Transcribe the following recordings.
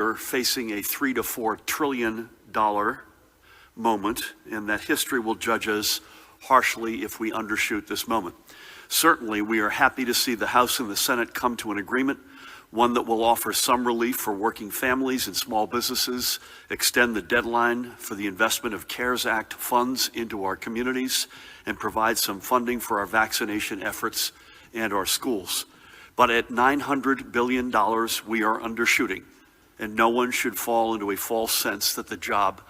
We're facing a $3 to $4 trillion moment, and that history will judge us harshly if we undershoot this moment. Certainly, we are happy to see the House and the Senate come to an agreement, one that will offer some relief for working families and small businesses, extend the deadline for the investment of CARES Act funds into our communities, and provide some funding for our vaccination efforts and our schools. But at $900 billion, we are undershooting, and no one should fall into a false sense that the job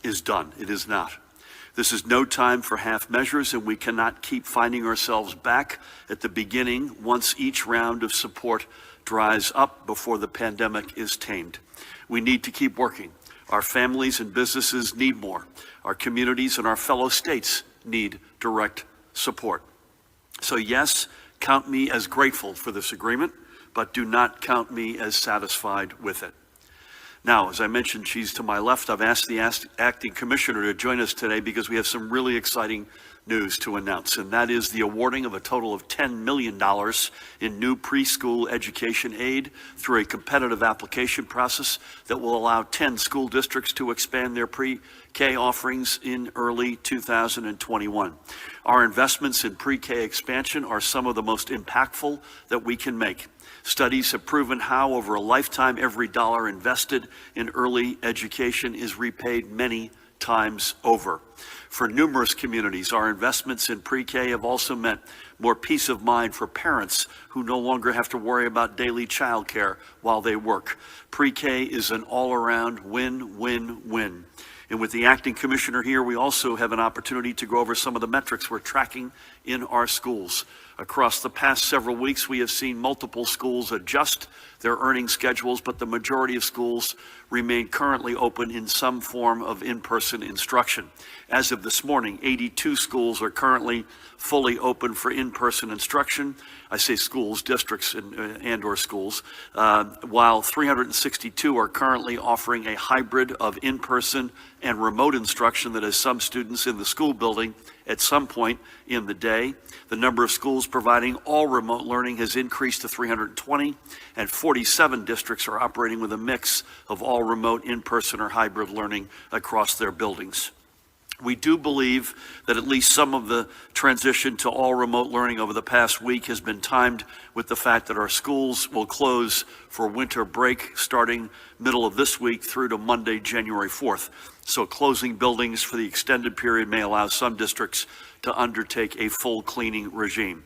is done. It is not. This is no time for half measures, and we cannot keep finding ourselves back at the beginning once each round of support dries up before the pandemic is tamed. We need to keep working. Our families and businesses need more. Our communities and our fellow states need direct support. So yes, count me as grateful for this agreement, but do not count me as satisfied with it. Now, as I mentioned, she's to my left. I've asked the acting commissioner to join us today because we have some really exciting news to announce, and that is the awarding of a total of $10 million in new preschool education aid through a competitive application process that will allow 10 school districts to expand their pre-K offerings in early 2021. Our investments in pre-K expansion are some of the most impactful that we can make. Studies have proven how over a lifetime, every dollar invested in early education is repaid many times over. For numerous communities, our investments in pre-K have also meant more peace of mind for parents who no longer have to worry about daily childcare while they work. Pre-K is an all-around win-win-win. And with the acting commissioner here, we also have an opportunity to go over some of the metrics we're tracking in our schools. Across the past several weeks, we have seen multiple schools adjust their earning schedules, but the majority of schools remain currently open in some form of in-person instruction. As of this morning, 82 schools are currently fully open for in-person instruction. I say schools, districts and or schools, while 362 are currently offering a hybrid of in-person and remote instruction that has some students in the school building at some point in the day. The number of schools providing all remote learning has increased to 320, and 47 districts are operating with a mix of all remote, in-person, or hybrid learning across their buildings. We do believe that at least some of the transition to all remote learning over the past week has been timed with the fact that our schools will close for winter break starting middle of this week through to Monday, January 4th. So closing buildings for the extended period may allow some districts to undertake a full cleaning regime.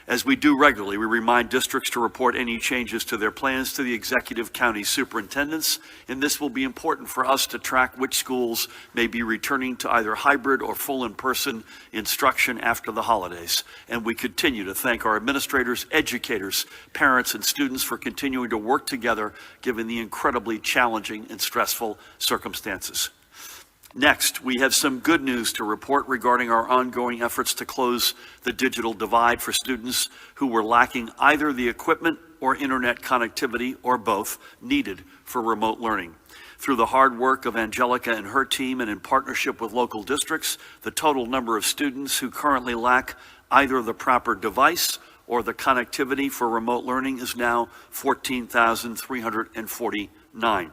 As we do regularly, we remind districts to report any changes to their plans to the executive county superintendents, and this will be important for us to track which schools may be returning to either hybrid or full in-person instruction after the holidays. And we continue to thank our administrators, educators, parents, and students for continuing to work together given the incredibly challenging and stressful circumstances. Next, we have some good news to report regarding our ongoing efforts to close the digital divide for students who were lacking either the equipment or internet connectivity or both needed for remote learning. Through the hard work of Angelica and her team and in partnership with local districts, the total number of students who currently lack either the proper device or the connectivity for remote learning is now 14,349.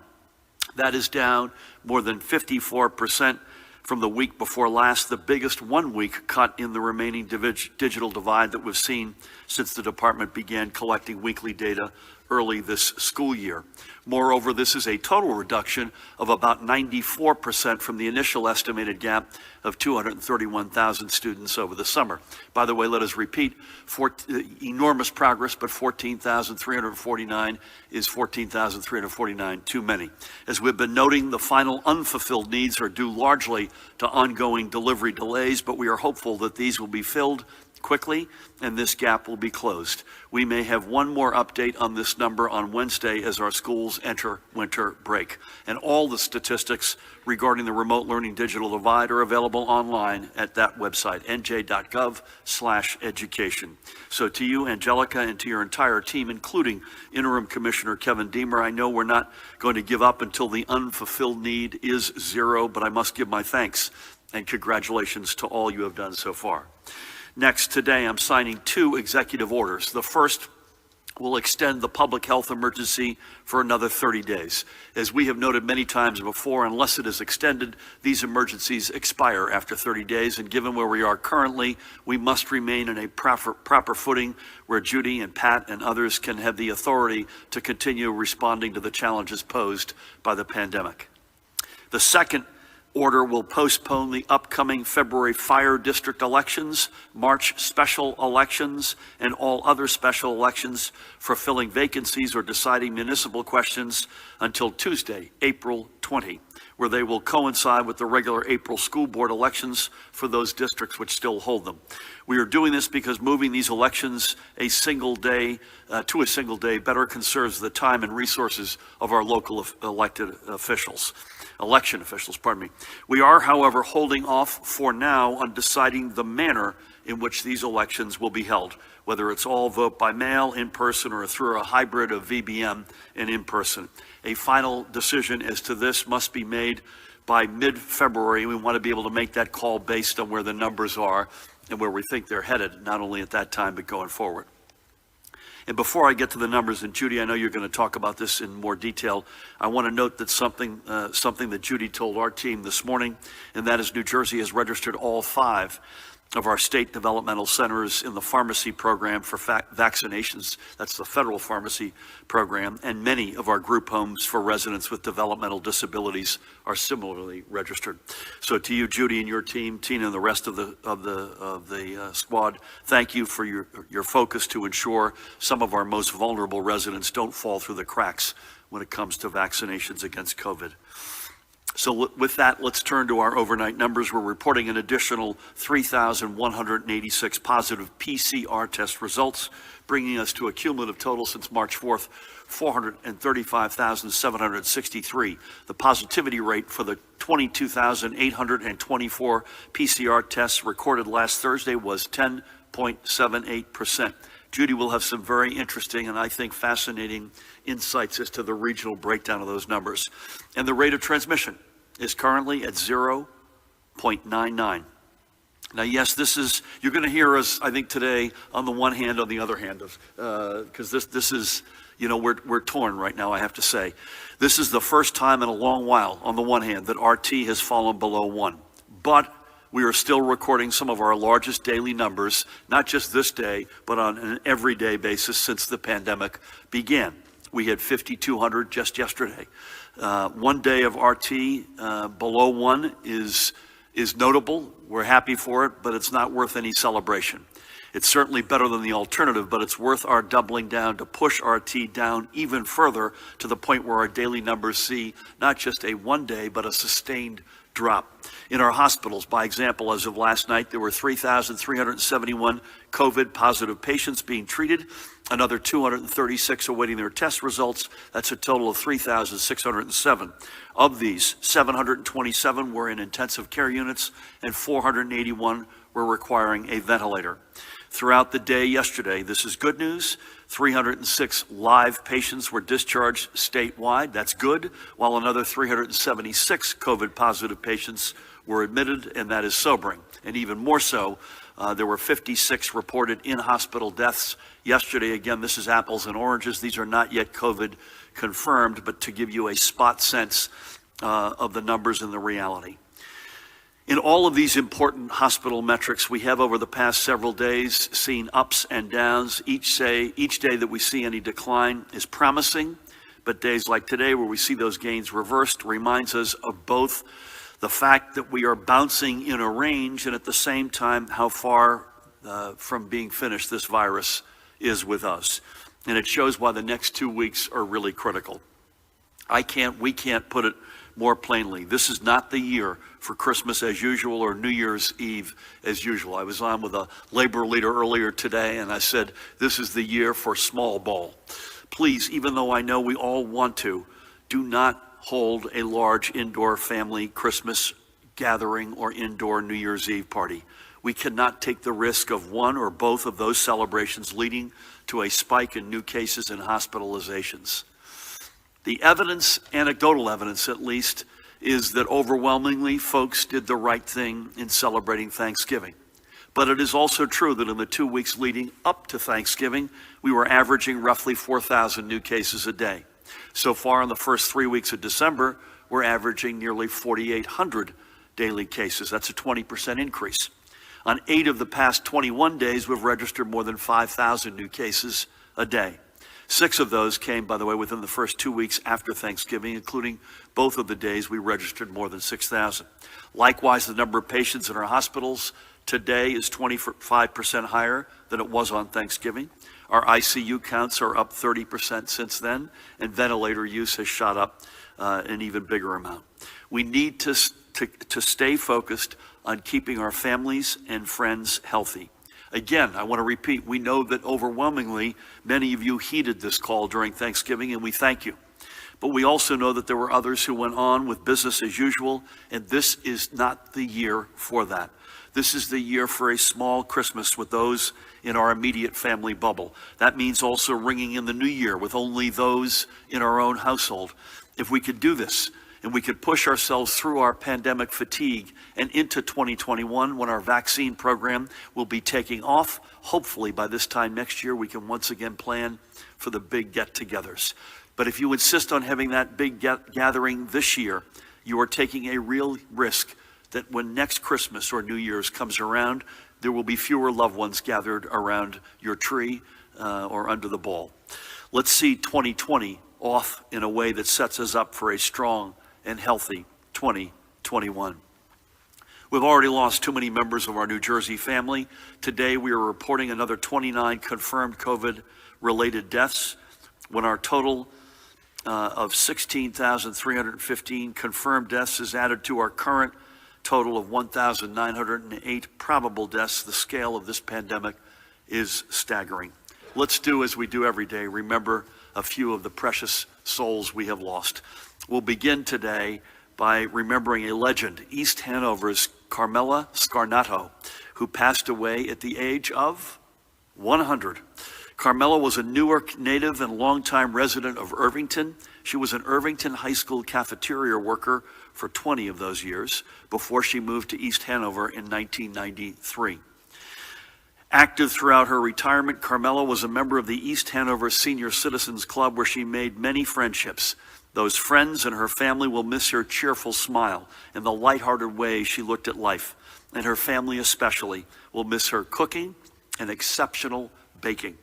That is down more than 54% from the week before last, the biggest one-week cut in the remaining digital divide that we've seen since the department began collecting weekly data early this school year. Moreover, this is a total reduction of about 94% from the initial estimated gap of 231,000 students over the summer. By the way, let us repeat, enormous progress, but 14,349 is 14,349 too many. As we've been noting, the final unfulfilled needs are due largely to ongoing delivery delays, but we are hopeful that these will be filled quickly and this gap will be closed. We may have one more update on this number on Wednesday as our schools enter winter break. And all the statistics regarding the remote learning digital divide are available online at that website, nj.gov/education. So to you, Angelica, and to your entire team, including Interim Commissioner Kevin Deemer, I know we're not going to give up until the unfulfilled need is zero, but I must give my thanks and congratulations to all you have done so far. Next, today I'm signing two executive orders. The first will extend the public health emergency for another 30 days. As we have noted many times before, unless it is extended, these emergencies expire after 30 days, and given where we are currently, we must remain in a proper footing where Judy and Pat and others can have the authority to continue responding to the challenges posed by the pandemic. The second order will postpone the upcoming February fire district elections, March special elections, and all other special elections for filling vacancies or deciding municipal questions until Tuesday, April 20, where they will coincide with the regular April school board elections for those districts which still hold them. We are doing this because moving these elections to a single day better conserves the time and resources of our local election officials. We are, however, holding off for now on deciding the manner in which these elections will be held, whether it's all vote by mail, in person, or through a hybrid of VBM and in person. A final decision as to this must be made by mid-February. We want to be able to make that call based on where the numbers are and where we think they're headed, not only at that time, but going forward. And before I get to the numbers, and Judy, I know you're going to talk about this in more detail, I want to note that something that Judy told our team this morning, and that is New Jersey has registered all 5 of our state developmental centers in the pharmacy program for vaccinations. That's the federal pharmacy program, and many of our group homes for residents with developmental disabilities are similarly registered. So to you, Judy, and your team, Tina, and the rest of the squad, thank you for your focus to ensure some of our most vulnerable residents don't fall through the cracks when it comes to vaccinations against COVID. So with that, let's turn to our overnight numbers. We're reporting an additional 3,186 positive PCR test results, bringing us to a cumulative total since March 4th, 435,763. The positivity rate for the 22,824 PCR tests recorded last Thursday was 10.78%. Judy will have some very interesting and I think fascinating insights as to the regional breakdown of those numbers. And the rate of transmission is currently at 0.99. Now, yes, you're going to hear us, I think, today on the one hand, on the other hand, because this is, we're torn right now, I have to say. This is the first time in a long while, on the one hand, that RT has fallen below 1. But we are still recording some of our largest daily numbers, not just this day, but on an everyday basis since the pandemic began. We had 5,200 just yesterday. One day of RT below 1 is notable. We're happy for it, but it's not worth any celebration. It's certainly better than the alternative, but it's worth our doubling down to push RT down even further to the point where our daily numbers see not just a one day, but a sustained drop. In our hospitals, by example, as of last night, there were 3,371 COVID positive patients being treated, another 236 awaiting their test results. That's a total of 3,607. Of these, 727 were in intensive care units and 481 were requiring a ventilator. Throughout the day yesterday, this is good news, 306 live patients were discharged statewide. That's good, while another 376 COVID positive patients were admitted, and that is sobering. And even more so, there were 56 reported in-hospital deaths yesterday. Again, this is apples and oranges. These are not yet COVID confirmed, but to give you a spot sense of the numbers and the reality. In all of these important hospital metrics, we have over the past several days seen ups and downs. Each day that we see any decline is promising, but days like today where we see those gains reversed reminds us of both the fact that we are bouncing in a range and at the same time how far from being finished this virus is with us. And it shows why the next 2 weeks are really critical. We can't put it more plainly. This is not the year for Christmas as usual or New Year's Eve as usual. I was on with a labor leader earlier today and I said, this is the year for small ball. Please, even though I know we all want to, do not hold a large indoor family Christmas gathering or indoor New Year's Eve party. We cannot take the risk of one or both of those celebrations leading to a spike in new cases and hospitalizations. The evidence, anecdotal evidence at least, is that overwhelmingly folks did the right thing in celebrating Thanksgiving. But it is also true that in the 2 weeks leading up to Thanksgiving, we were averaging roughly 4,000 new cases a day. So far in the first 3 weeks of December, we're averaging nearly 4,800 daily cases. That's a 20% increase. On 8 of the past 21 days, we've registered more than 5,000 new cases a day. 6 of those came, by the way, within the first 2 weeks after Thanksgiving, including both of the days we registered more than 6,000. Likewise, the number of patients in our hospitals today is 25% higher than it was on Thanksgiving. Our ICU counts are up 30% since then, and ventilator use has shot up an even bigger amount. We need to stay focused on keeping our families and friends healthy. Again, I want to repeat, we know that overwhelmingly many of you heeded this call during Thanksgiving, and we thank you. But we also know that there were others who went on with business as usual, and this is not the year for that. This is the year for a small Christmas with those in our immediate family bubble. That means also ringing in the new year with only those in our own household. If we could do this, and we could push ourselves through our pandemic fatigue and into 2021 when our vaccine program will be taking off, hopefully by this time next year, we can once again plan for the big get-togethers. But if you insist on having that big gathering this year, you are taking a real risk that when next Christmas or New Year's comes around, there will be fewer loved ones gathered around your tree or under the ball. Let's see 2020 off in a way that sets us up for a strong and healthy 2021. We've already lost too many members of our New Jersey family. Today we are reporting another 29 confirmed COVID-related deaths, when our total of 16,315 confirmed deaths is added to our current total of 1,908 probable deaths. The scale of this pandemic is staggering. Let's do as we do every day, remember a few of the precious souls we have lost. We'll begin today by remembering a legend, East Hanover's Carmela Scarnato, who passed away at the age of 100. Carmela was a Newark native and longtime resident of Irvington. She was an Irvington High School cafeteria worker for 20 of those years before she moved to East Hanover in 1993. Active throughout her retirement, Carmela was a member of the East Hanover Senior Citizens Club, where she made many friendships. Those friends and her family will miss her cheerful smile and the lighthearted way she looked at life. And her family especially will miss her cooking and exceptional baking.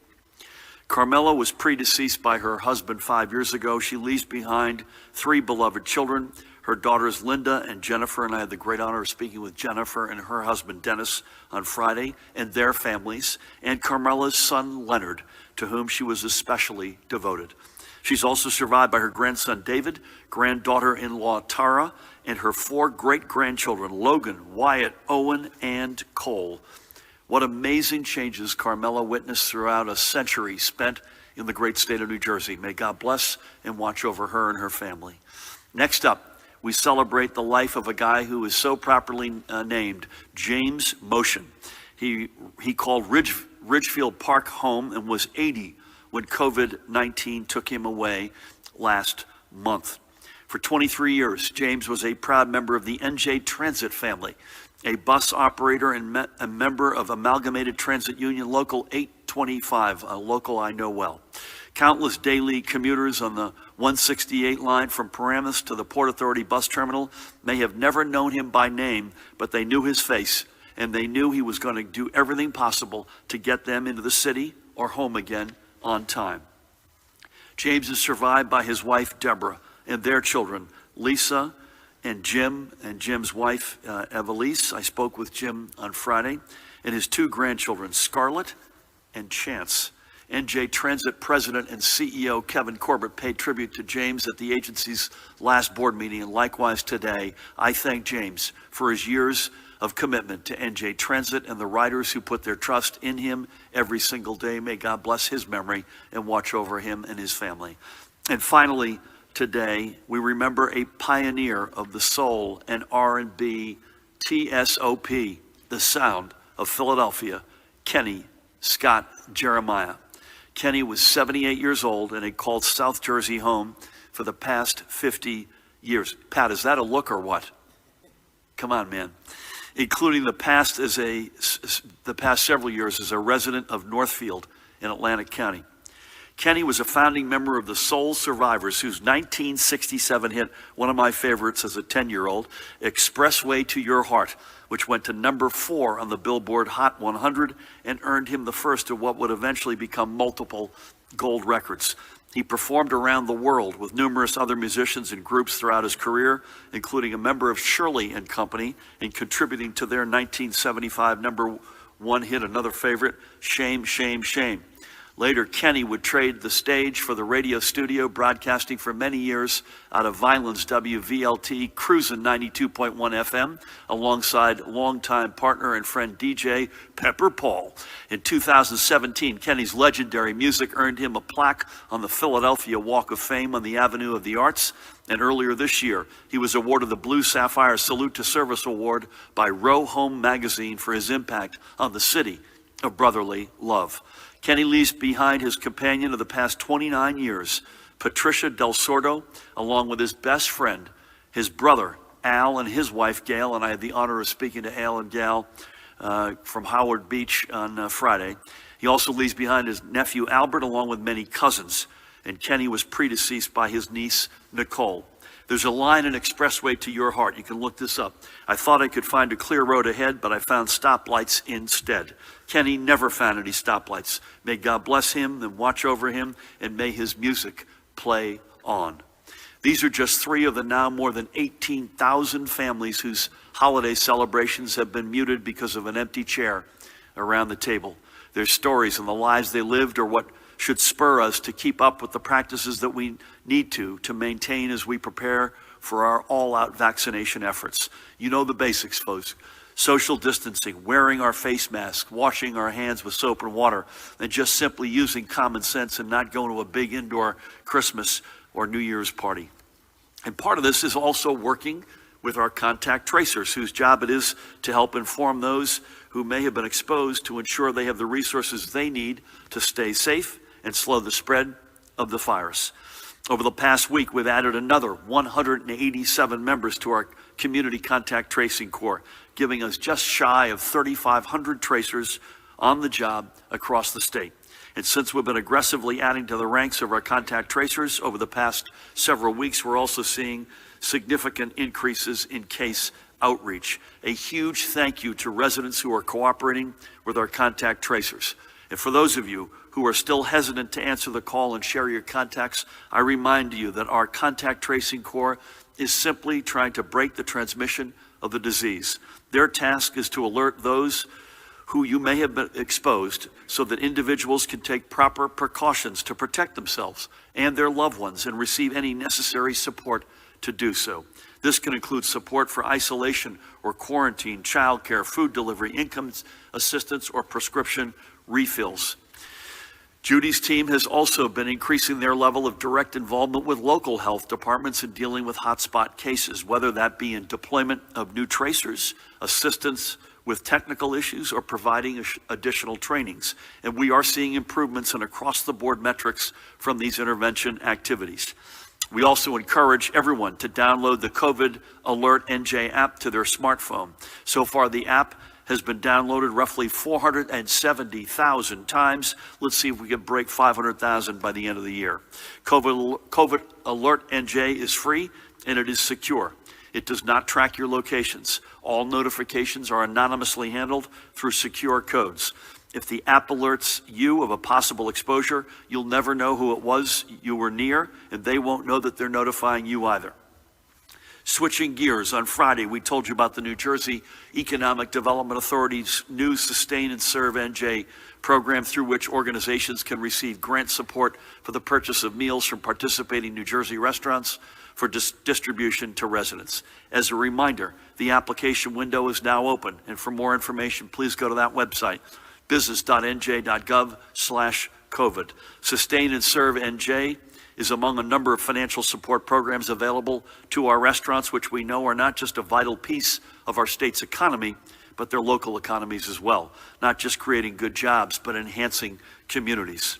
Carmela was predeceased by her husband 5 years ago. She leaves behind 3 beloved children, her daughters Linda and Jennifer, and I had the great honor of speaking with Jennifer and her husband Dennis on Friday, and their families, and Carmela's son Leonard, to whom she was especially devoted. She's also survived by her grandson David, granddaughter-in-law Tara, and her 4 great-grandchildren, Logan, Wyatt, Owen, and Cole. What amazing changes Carmela witnessed throughout a century spent in the great state of New Jersey. May God bless and watch over her and her family. Next up, we celebrate the life of a guy who is so properly named James Motion. He called Ridgefield Park home and was 80 when COVID-19 took him away last month. For 23 years, James was a proud member of the NJ Transit family, a bus operator and a member of Amalgamated Transit Union Local 825, a local I know well. Countless daily commuters on the 168 line from Paramus to the Port Authority bus terminal may have never known him by name, but they knew his face, and they knew he was going to do everything possible to get them into the city or home again on time. James is survived by his wife, Deborah, and their children, Lisa and Jim, and Jim's wife, Evelise. I spoke with Jim on Friday, and his 2 grandchildren, Scarlett and Chance. NJ Transit President and CEO Kevin Corbett paid tribute to James at the agency's last board meeting, and likewise today, I thank James for his years of commitment to NJ Transit and the riders who put their trust in him every single day. May God bless his memory and watch over him and his family. And finally, today, we remember a pioneer of the soul and R&B TSOP, the sound of Philadelphia, Kenny Scott Jeremiah. Kenny was 78 years old and had called South Jersey home for the past 50 years. Pat, is that a look or what? Come on, man. including the past several years as a resident of Northfield in Atlantic County. Kenny was a founding member of the Soul Survivors, whose 1967 hit, one of my favorites as a 10-year-old, Expressway to Your Heart, which went to number 4 on the Billboard Hot 100 and earned him the first of what would eventually become multiple gold records. He performed around the world with numerous other musicians and groups throughout his career, including a member of Shirley and Company, and contributing to their 1975 number 1 hit, another favorite, Shame, Shame, Shame. Later, Kenny would trade the stage for the radio studio, broadcasting for many years out of Vineland's WVLT Cruisin' 92.1 FM, alongside longtime partner and friend DJ Pepper Paul. In 2017, Kenny's legendary music earned him a plaque on the Philadelphia Walk of Fame on the Avenue of the Arts. And earlier this year, he was awarded the Blue Sapphire Salute to Service Award by Row Home magazine for his impact on the city of brotherly love. Kenny leaves behind his companion of the past 29 years, Patricia Del Sordo, along with his best friend, his brother, Al, and his wife, Gail, and I had the honor of speaking to Al and Gal from Howard Beach on Friday. He also leaves behind his nephew, Albert, along with many cousins, and Kenny was predeceased by his niece, Nicole. There's a line in Expressway to Your Heart. You can look this up. I thought I could find a clear road ahead, but I found stoplights instead. Kenny never found any stoplights. May God bless him and watch over him, and may his music play on. These are just 3 of the now more than 18,000 families whose holiday celebrations have been muted because of an empty chair around the table. Their stories and the lives they lived are what should spur us to keep up with the practices that we need to maintain as we prepare for our all-out vaccination efforts. You know the basics, folks. Social distancing, wearing our face masks, washing our hands with soap and water, and just simply using common sense and not going to a big indoor Christmas or New Year's party. And part of this is also working with our contact tracers, whose job it is to help inform those who may have been exposed to ensure they have the resources they need to stay safe and slow the spread of the virus. Over the past week, we've added another 187 members to our community contact tracing corps, giving us just shy of 3,500 tracers on the job across the state. And since we've been aggressively adding to the ranks of our contact tracers over the past several weeks, we're also seeing significant increases in case outreach. A huge thank you to residents who are cooperating with our contact tracers. And for those of you who are still hesitant to answer the call and share your contacts, I remind you that our contact tracing corps is simply trying to break the transmission of the disease. Their task is to alert those who you may have been exposed so that individuals can take proper precautions to protect themselves and their loved ones and receive any necessary support to do so. This can include support for isolation or quarantine, childcare, food delivery, income assistance, or prescription refills. Judy's team has also been increasing their level of direct involvement with local health departments in dealing with hotspot cases, whether that be in deployment of new tracers, assistance with technical issues, or providing additional trainings. And we are seeing improvements in across-the-board metrics from these intervention activities. We also encourage everyone to download the COVID Alert NJ app to their smartphone. So far, the app has been downloaded roughly 470,000 times. Let's see if we can break 500,000 by the end of the year. COVID Alert NJ is free and it is secure. It does not track your locations. All notifications are anonymously handled through secure codes. If the app alerts you of a possible exposure, you'll never know who it was you were near, and they won't know that they're notifying you either. Switching gears, on Friday, we told you about the New Jersey Economic Development Authority's new Sustain and Serve NJ program, through which organizations can receive grant support for the purchase of meals from participating New Jersey restaurants for distribution to residents. As a reminder, the application window is now open, and for more information, please go to that website, business.nj.gov/COVID. Sustain and Serve NJ is among a number of financial support programs available to our restaurants, which we know are not just a vital piece of our state's economy, but their local economies as well. Not just creating good jobs, but enhancing communities.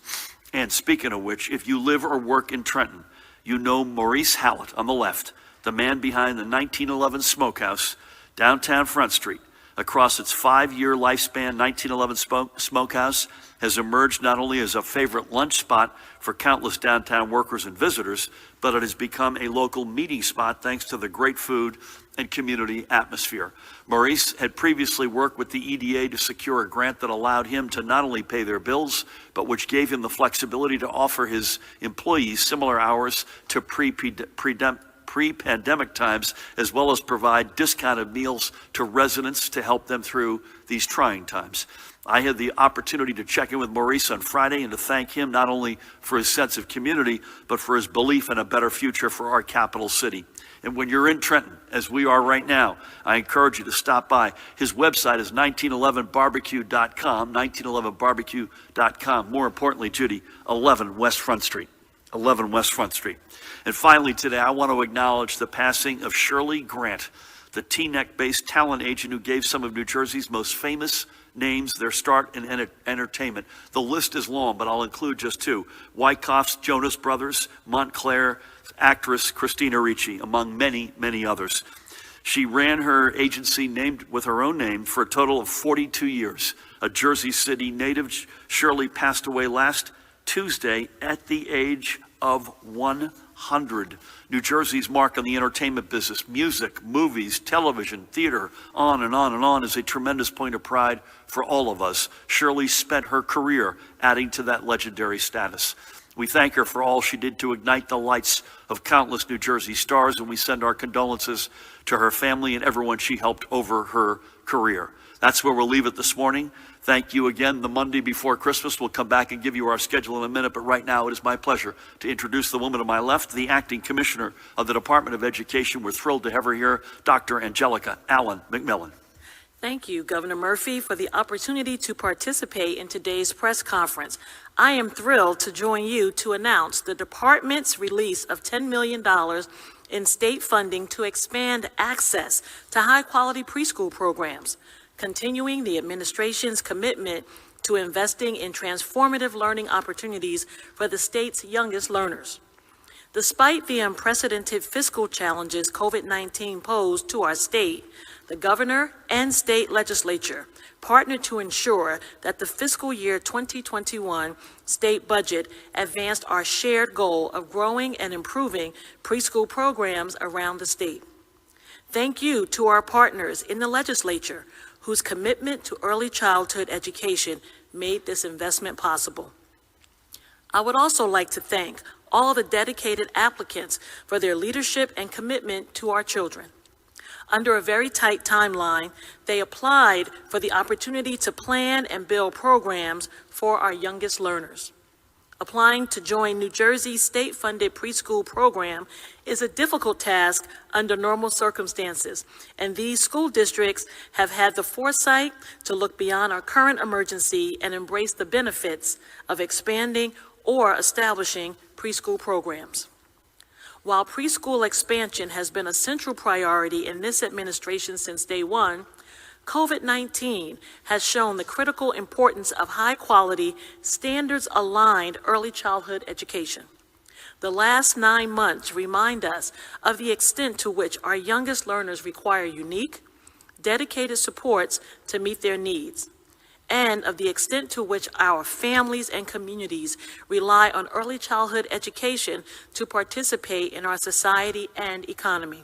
And speaking of which, if you live or work in Trenton, you know Maurice Hallett on the left, the man behind the 1911 Smokehouse, downtown Front Street. Across its 5-year lifespan, 1911 Smokehouse has emerged not only as a favorite lunch spot for countless downtown workers and visitors, but it has become a local meeting spot thanks to the great food and community atmosphere. Maurice had previously worked with the EDA to secure a grant that allowed him to not only pay their bills, but which gave him the flexibility to offer his employees similar hours to pre-pandemic times, as well as provide discounted meals to residents to help them through these trying times. I had the opportunity to check in with Maurice on Friday and to thank him not only for his sense of community, but for his belief in a better future for our capital city. And when you're in Trenton, as we are right now, I encourage you to stop by. His website is 1911barbecue.com, 1911barbecue.com. More importantly, Judy, 11 West Front Street. 11 West Front Street. And finally today, I want to acknowledge the passing of Shirley Grant, the Teaneck-based talent agent who gave some of New Jersey's most famous names their start in entertainment. The list is long, but I'll include just two. Wyckoff's Jonas Brothers, Montclair actress Christina Ricci, among many, many others. She ran her agency named with her own name for a total of 42 years. A Jersey City native, Shirley passed away last Tuesday at the age of 100. New Jersey's mark on the entertainment business, music, movies, television, theater, on and on and on, is a tremendous point of pride for all of us. Shirley spent her career adding to that legendary status. We thank her for all she did to ignite the lights of countless New Jersey stars, and we send our condolences to her family and everyone she helped over her career. That's where we'll leave it this morning. Thank you again. The Monday before Christmas, we'll come back and give you our schedule in a minute, but right now it is my pleasure to introduce the woman to my left, the Acting Commissioner of the Department of Education. We're thrilled to have her here, Dr. Angelica Allen McMillan. Thank you, Governor Murphy, for the opportunity to participate in today's press conference. I am thrilled to join you to announce the department's release of $10 million in state funding to expand access to high-quality preschool programs, continuing the administration's commitment to investing in transformative learning opportunities for the state's youngest learners. Despite the unprecedented fiscal challenges COVID-19 posed to our state, the governor and state legislature partnered to ensure that the fiscal year 2021 state budget advanced our shared goal of growing and improving preschool programs around the state. Thank you to our partners in the legislature whose commitment to early childhood education made this investment possible. I would also like to thank all the dedicated applicants for their leadership and commitment to our children. Under a very tight timeline, they applied for the opportunity to plan and build programs for our youngest learners. Applying to join New Jersey's state-funded preschool program is a difficult task under normal circumstances, and these school districts have had the foresight to look beyond our current emergency and embrace the benefits of expanding or establishing preschool programs. While preschool expansion has been a central priority in this administration since day one, COVID-19 has shown the critical importance of high-quality, standards-aligned early childhood education. The last 9 months remind us of the extent to which our youngest learners require unique, dedicated supports to meet their needs, and of the extent to which our families and communities rely on early childhood education to participate in our society and economy.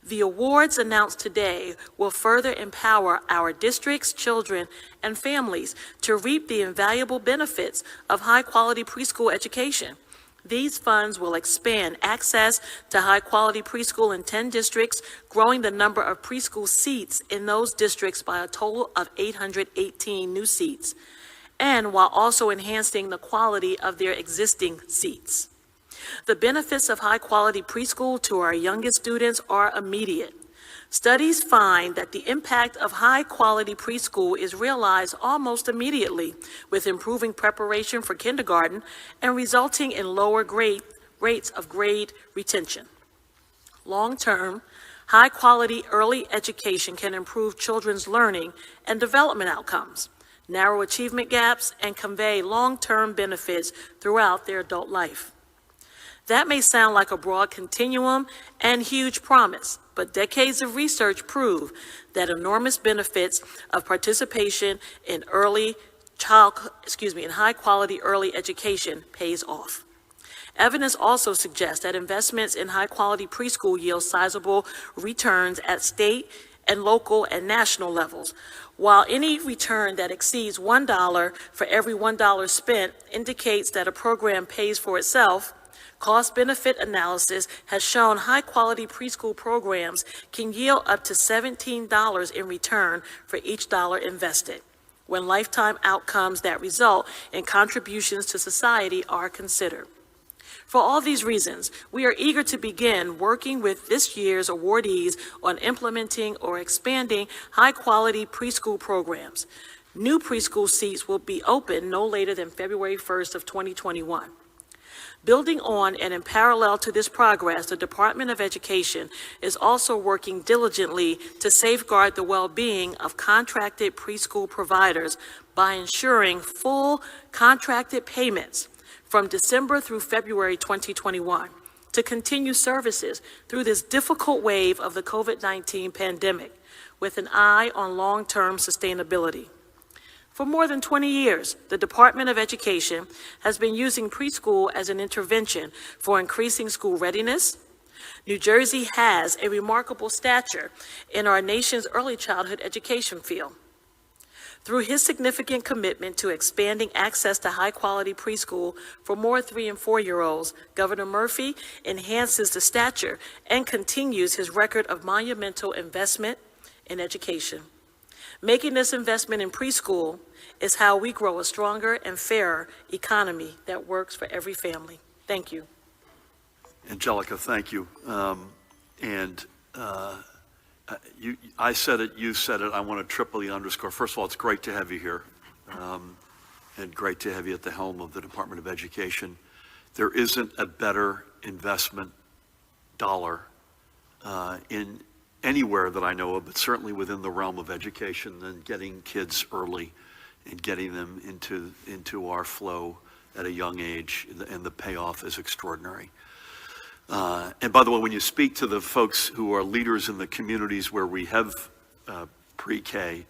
The awards announced today will further empower our districts, children, and families to reap the invaluable benefits of high-quality preschool education. These funds will expand access to high-quality preschool in 10 districts, growing the number of preschool seats in those districts by a total of 818 new seats, and while also enhancing the quality of their existing seats. The benefits of high-quality preschool to our youngest students are immediate. Studies find that the impact of high-quality preschool is realized almost immediately, with improving preparation for kindergarten and resulting in lower rates of grade retention. Long-term, high-quality early education can improve children's learning and development outcomes, narrow achievement gaps, and convey long-term benefits throughout their adult life. That may sound like a broad continuum and huge promise, but decades of research prove that enormous benefits of participation in in high-quality early education pays off. Evidence also suggests that investments in high-quality preschool yield sizable returns at state and local and national levels, while any return that exceeds $1 for every $1 spent indicates that a program pays for itself. Cost-benefit analysis has shown high-quality preschool programs can yield up to $17 in return for each dollar invested, when lifetime outcomes that result in contributions to society are considered. For all these reasons, we are eager to begin working with this year's awardees on implementing or expanding high-quality preschool programs. New preschool seats will be open no later than February 1st of 2021. Building on and in parallel to this progress, the Department of Education is also working diligently to safeguard the well-being of contracted preschool providers by ensuring full contracted payments from December through February 2021 to continue services through this difficult wave of the COVID-19 pandemic with an eye on long-term sustainability. For more than 20 years, the Department of Education has been using preschool as an intervention for increasing school readiness. New Jersey has a remarkable stature in our nation's early childhood education field. Through his significant commitment to expanding access to high-quality preschool for more 3- and 4-year-olds, Governor Murphy enhances the stature and continues his record of monumental investment in education. Making this investment in preschool is how we grow a stronger and fairer economy that works for every family. Thank you. Angelica, thank you. I said it, you said it, I want to triply underscore. First of all, it's great to have you here, and great to have you at the helm of the Department of Education. There isn't a better investment dollar in anywhere that I know of, but certainly within the realm of education, than getting kids early and getting them into our flow at a young age, and the payoff is extraordinary. And by the way, when you speak to the folks who are leaders in the communities where we have pre-K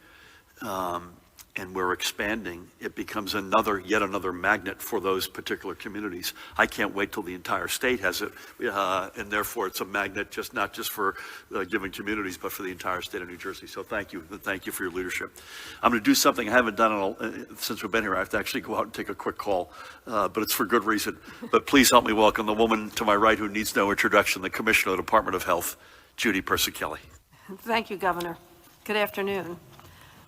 and we're expanding, it becomes yet another magnet for those particular communities. I can't wait till the entire state has it, and therefore it's a magnet not just for given communities, but for the entire state of New Jersey. So thank you, and thank you for your leadership. I'm going to do something I haven't done since we've been here. I have to actually go out and take a quick call, but it's for good reason. But please help me welcome the woman to my right who needs no introduction, the Commissioner of the Department of Health, Judy Persichilli. Thank you, Governor. Good afternoon.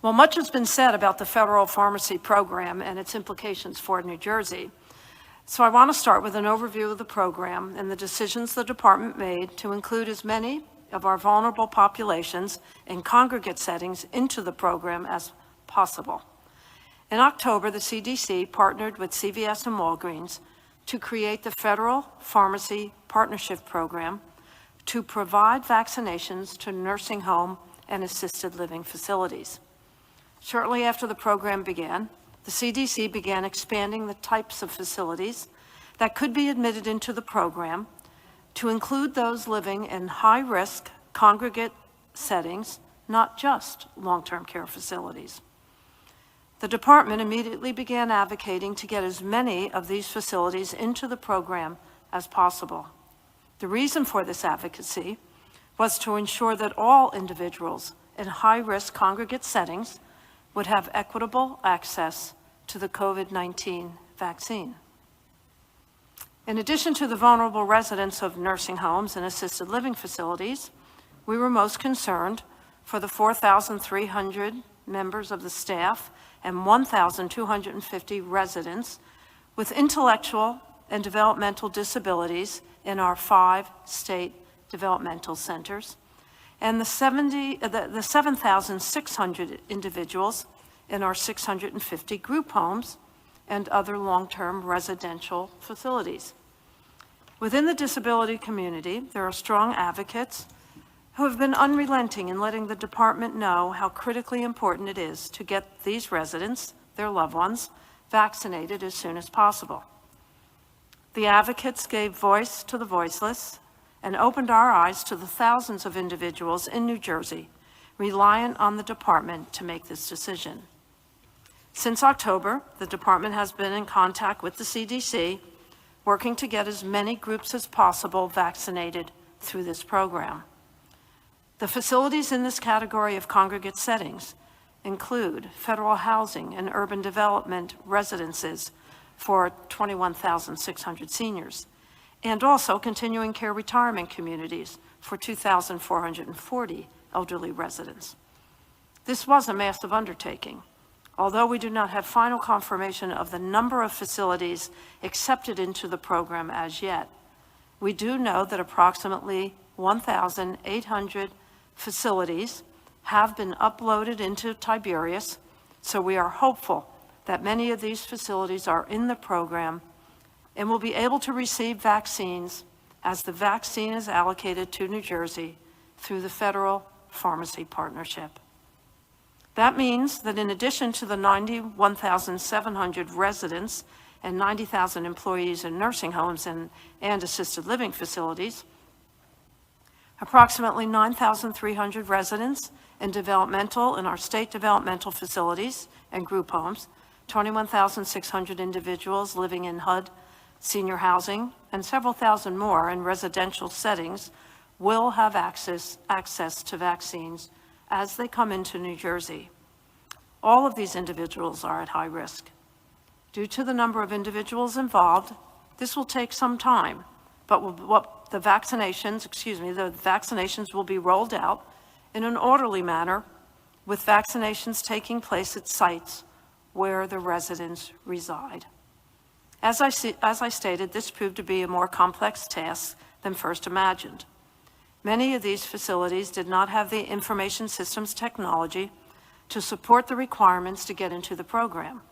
Well, much has been said about the federal pharmacy program and its implications for New Jersey. So I want to start with an overview of the program and the decisions the department made to include as many of our vulnerable populations in congregate settings into the program as possible. In October, the CDC partnered with CVS and Walgreens to create the Federal Pharmacy Partnership Program to provide vaccinations to nursing home and assisted living facilities. Shortly after the program began, the CDC began expanding the types of facilities that could be admitted into the program to include those living in high-risk congregate settings, not just long-term care facilities. The department immediately began advocating to get as many of these facilities into the program as possible. The reason for this advocacy was to ensure that all individuals in high-risk congregate settings would have equitable access to the COVID-19 vaccine. In addition to the vulnerable residents of nursing homes and assisted living facilities, we were most concerned for the 4,300 members of the staff and 1,250 residents with intellectual and developmental disabilities in our 5 state developmental centers, and the 7,600 individuals in our 650 group homes and other long-term residential facilities. Within the disability community, there are strong advocates who have been unrelenting in letting the department know how critically important it is to get these residents, their loved ones, vaccinated as soon as possible. The advocates gave voice to the voiceless and opened our eyes to the thousands of individuals in New Jersey reliant on the department to make this decision. Since October, the department has been in contact with the CDC, working to get as many groups as possible vaccinated through this program. The facilities in this category of congregate settings include federal housing and urban development residences for 21,600 seniors, and also continuing care retirement communities for 2,440 elderly residents. This was a massive undertaking. Although we do not have final confirmation of the number of facilities accepted into the program as yet, we do know that approximately 1,800 facilities have been uploaded into Tiberius, so we are hopeful that many of these facilities are in the program and will be able to receive vaccines as the vaccine is allocated to New Jersey through the Federal Pharmacy Partnership. That means that in addition to the 91,700 residents and 90,000 employees in nursing homes and assisted living facilities, approximately 9,300 residents in our state developmental facilities and group homes, 21,600 individuals living in HUD, senior housing, and several thousand more in residential settings will have access to vaccines as they come into New Jersey. All of these individuals are at high risk. Due to the number of individuals involved, this will take some time, but the vaccinations will be rolled out in an orderly manner, with vaccinations taking place at sites where the residents reside. As I stated, this proved to be a more complex task than first imagined. Many of these facilities did not have the information systems technology to support the requirements to get into the program.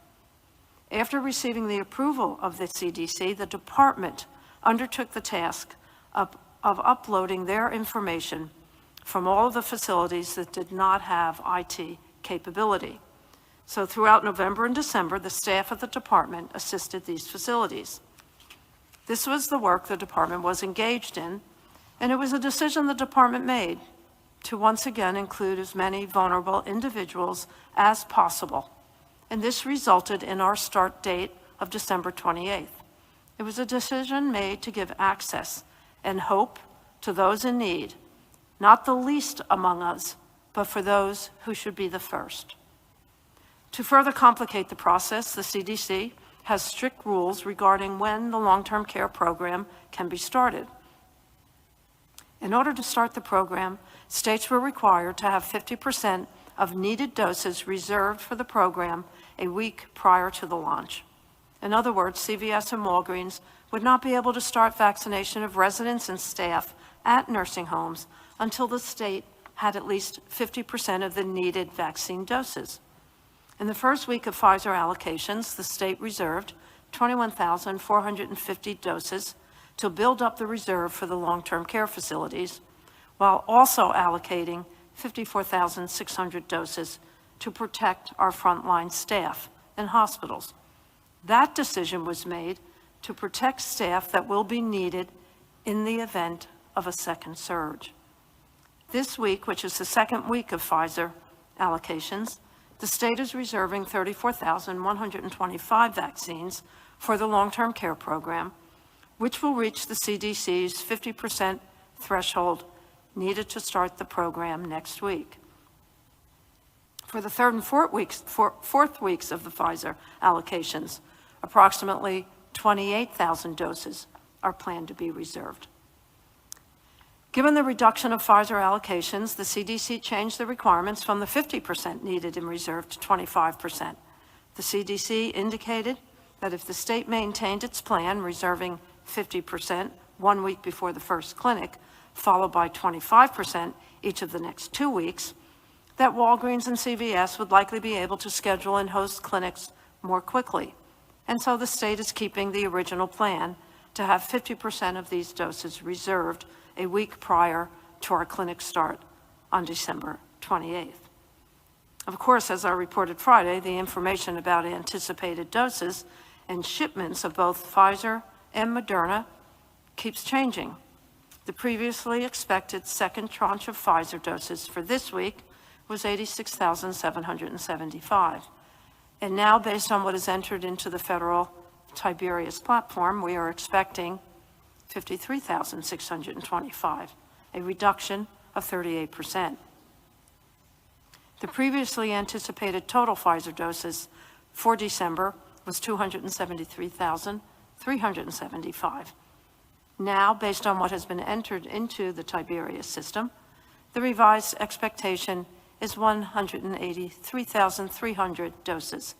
After receiving the approval of the CDC, the department undertook the task of uploading their information from all of the facilities that did not have IT capability. So throughout November and December, the staff of the department assisted these facilities. This was the work the department was engaged in, and it was a decision the department made to once again include as many vulnerable individuals as possible. And this resulted in our start date of December 28th. It was a decision made to give access and hope to those in need, not the least among us, but for those who should be the first. To further complicate the process, the CDC has strict rules regarding when the long-term care program can be started. In order to start the program, states were required to have 50% of needed doses reserved for the program a week prior to the launch. In other words, CVS and Walgreens would not be able to start vaccination of residents and staff at nursing homes until the state had at least 50% of the needed vaccine doses. In the first week of Pfizer allocations, the state reserved 21,450 doses to build up the reserve for the long-term care facilities, while also allocating 54,600 doses to protect our frontline staff in hospitals. That decision was made to protect staff that will be needed in the event of a second surge. This week, which is the second week of Pfizer allocations, the state is reserving 34,125 vaccines for the long-term care program, which will reach the CDC's 50% threshold needed to start the program next week. For the third and fourth weeks of the Pfizer allocations, approximately 28,000 doses are planned to be reserved. Given the reduction of Pfizer allocations, the CDC changed the requirements from the 50% needed in reserve to 25%. The CDC indicated that if the state maintained its plan, reserving 50% 1 week before the first clinic, followed by 25% each of the next 2 weeks, that Walgreens and CVS would likely be able to schedule and host clinics more quickly. And so the state is keeping the original plan to have 50% of these doses reserved a week prior to our clinic start on December 28th. Of course, as I reported Friday, the information about anticipated doses and shipments of both Pfizer and Moderna keeps changing. The previously expected second tranche of Pfizer doses for this week was 86,775. And now, based on what is entered into the federal Tiberius platform, we are expecting 53,625, a reduction of 38%. The previously anticipated total Pfizer doses for December was 273,375. Now, based on what has been entered into the Tiberius system, the revised expectation is 183,300 doses.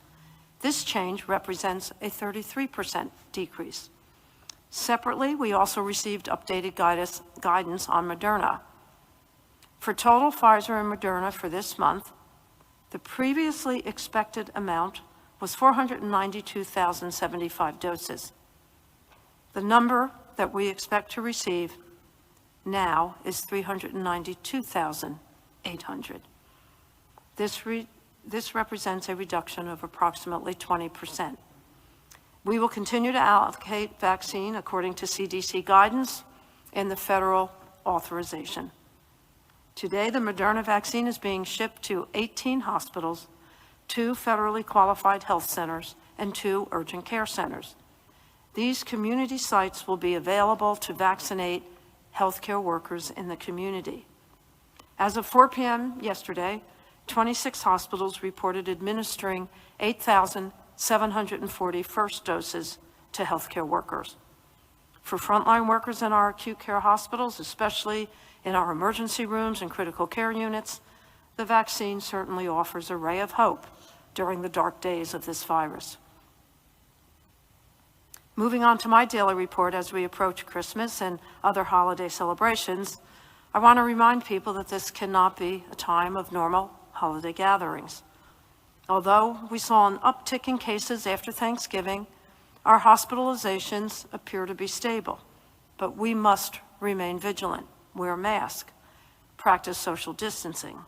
This change represents a 33% decrease. Separately, we also received updated guidance on Moderna. For total Pfizer and Moderna for this month, the previously expected amount was 492,075 doses. The number that we expect to receive now is 392,800. This represents a reduction of approximately 20%. We will continue to allocate vaccine according to CDC guidance and the federal authorization. Today, the Moderna vaccine is being shipped to 18 hospitals, 2 federally qualified health centers, and 2 urgent care centers. These community sites will be available to vaccinate healthcare workers in the community. As of 4 p.m. yesterday, 26 hospitals reported administering 8,740 first doses to healthcare workers. For frontline workers in our acute care hospitals, especially in our emergency rooms and critical care units, the vaccine certainly offers a ray of hope during the dark days of this virus. Moving on to my daily report as we approach Christmas and other holiday celebrations, I want to remind people that this cannot be a time of normal holiday gatherings. Although we saw an uptick in cases after Thanksgiving, our hospitalizations appear to be stable, but we must remain vigilant, wear a mask, practice social distancing,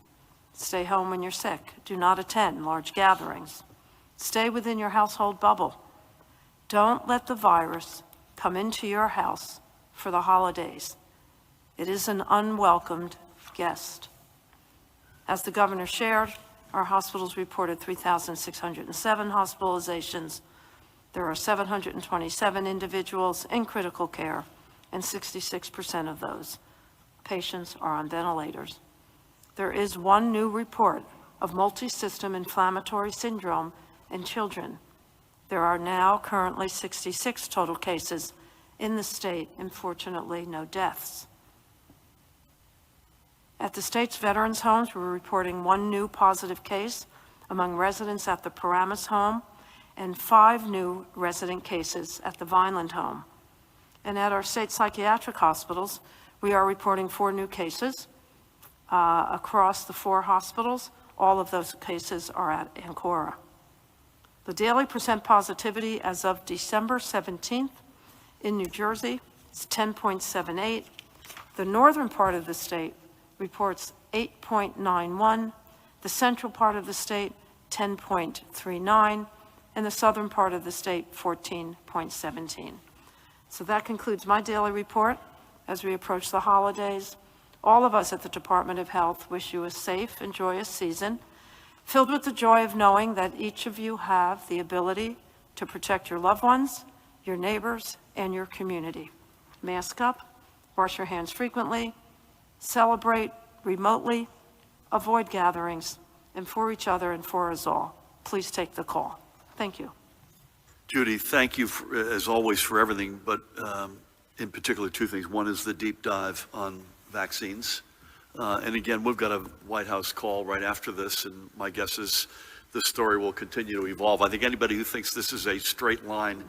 stay home when you're sick, do not attend large gatherings, stay within your household bubble. Don't let the virus come into your house for the holidays. It is an unwelcomed guest. As the governor shared, our hospitals reported 3,607 hospitalizations. There are 727 individuals in critical care, and 66% of those patients are on ventilators. There is one new report of multi-system inflammatory syndrome in children. There are now currently 66 total cases in the state, and fortunately, no deaths. At the state's veterans' homes, we're reporting one new positive case among residents at the Paramus home and 5 new resident cases at the Vineland home. And at our state psychiatric hospitals, we are reporting 4 new cases across the 4 hospitals. All of those cases are at Ancora. The daily percent positivity as of December 17th in New Jersey is 10.78. The northern part of the state reports 8.91, the central part of the state 10.39, and the southern part of the state 14.17. So that concludes my daily report. As we approach the holidays, all of us at the Department of Health wish you a safe and joyous season, filled with the joy of knowing that each of you have the ability to protect your loved ones, your neighbors, and your community. Mask up, wash your hands frequently, celebrate remotely, avoid gatherings, and for each other and for us all, please take the call. Thank you. Judy, thank you, as always, for everything, but in particular 2 things. One is the deep dive on vaccines. And again, we've got a White House call right after this, and my guess is the story will continue to evolve. I think anybody who thinks this is a straight line,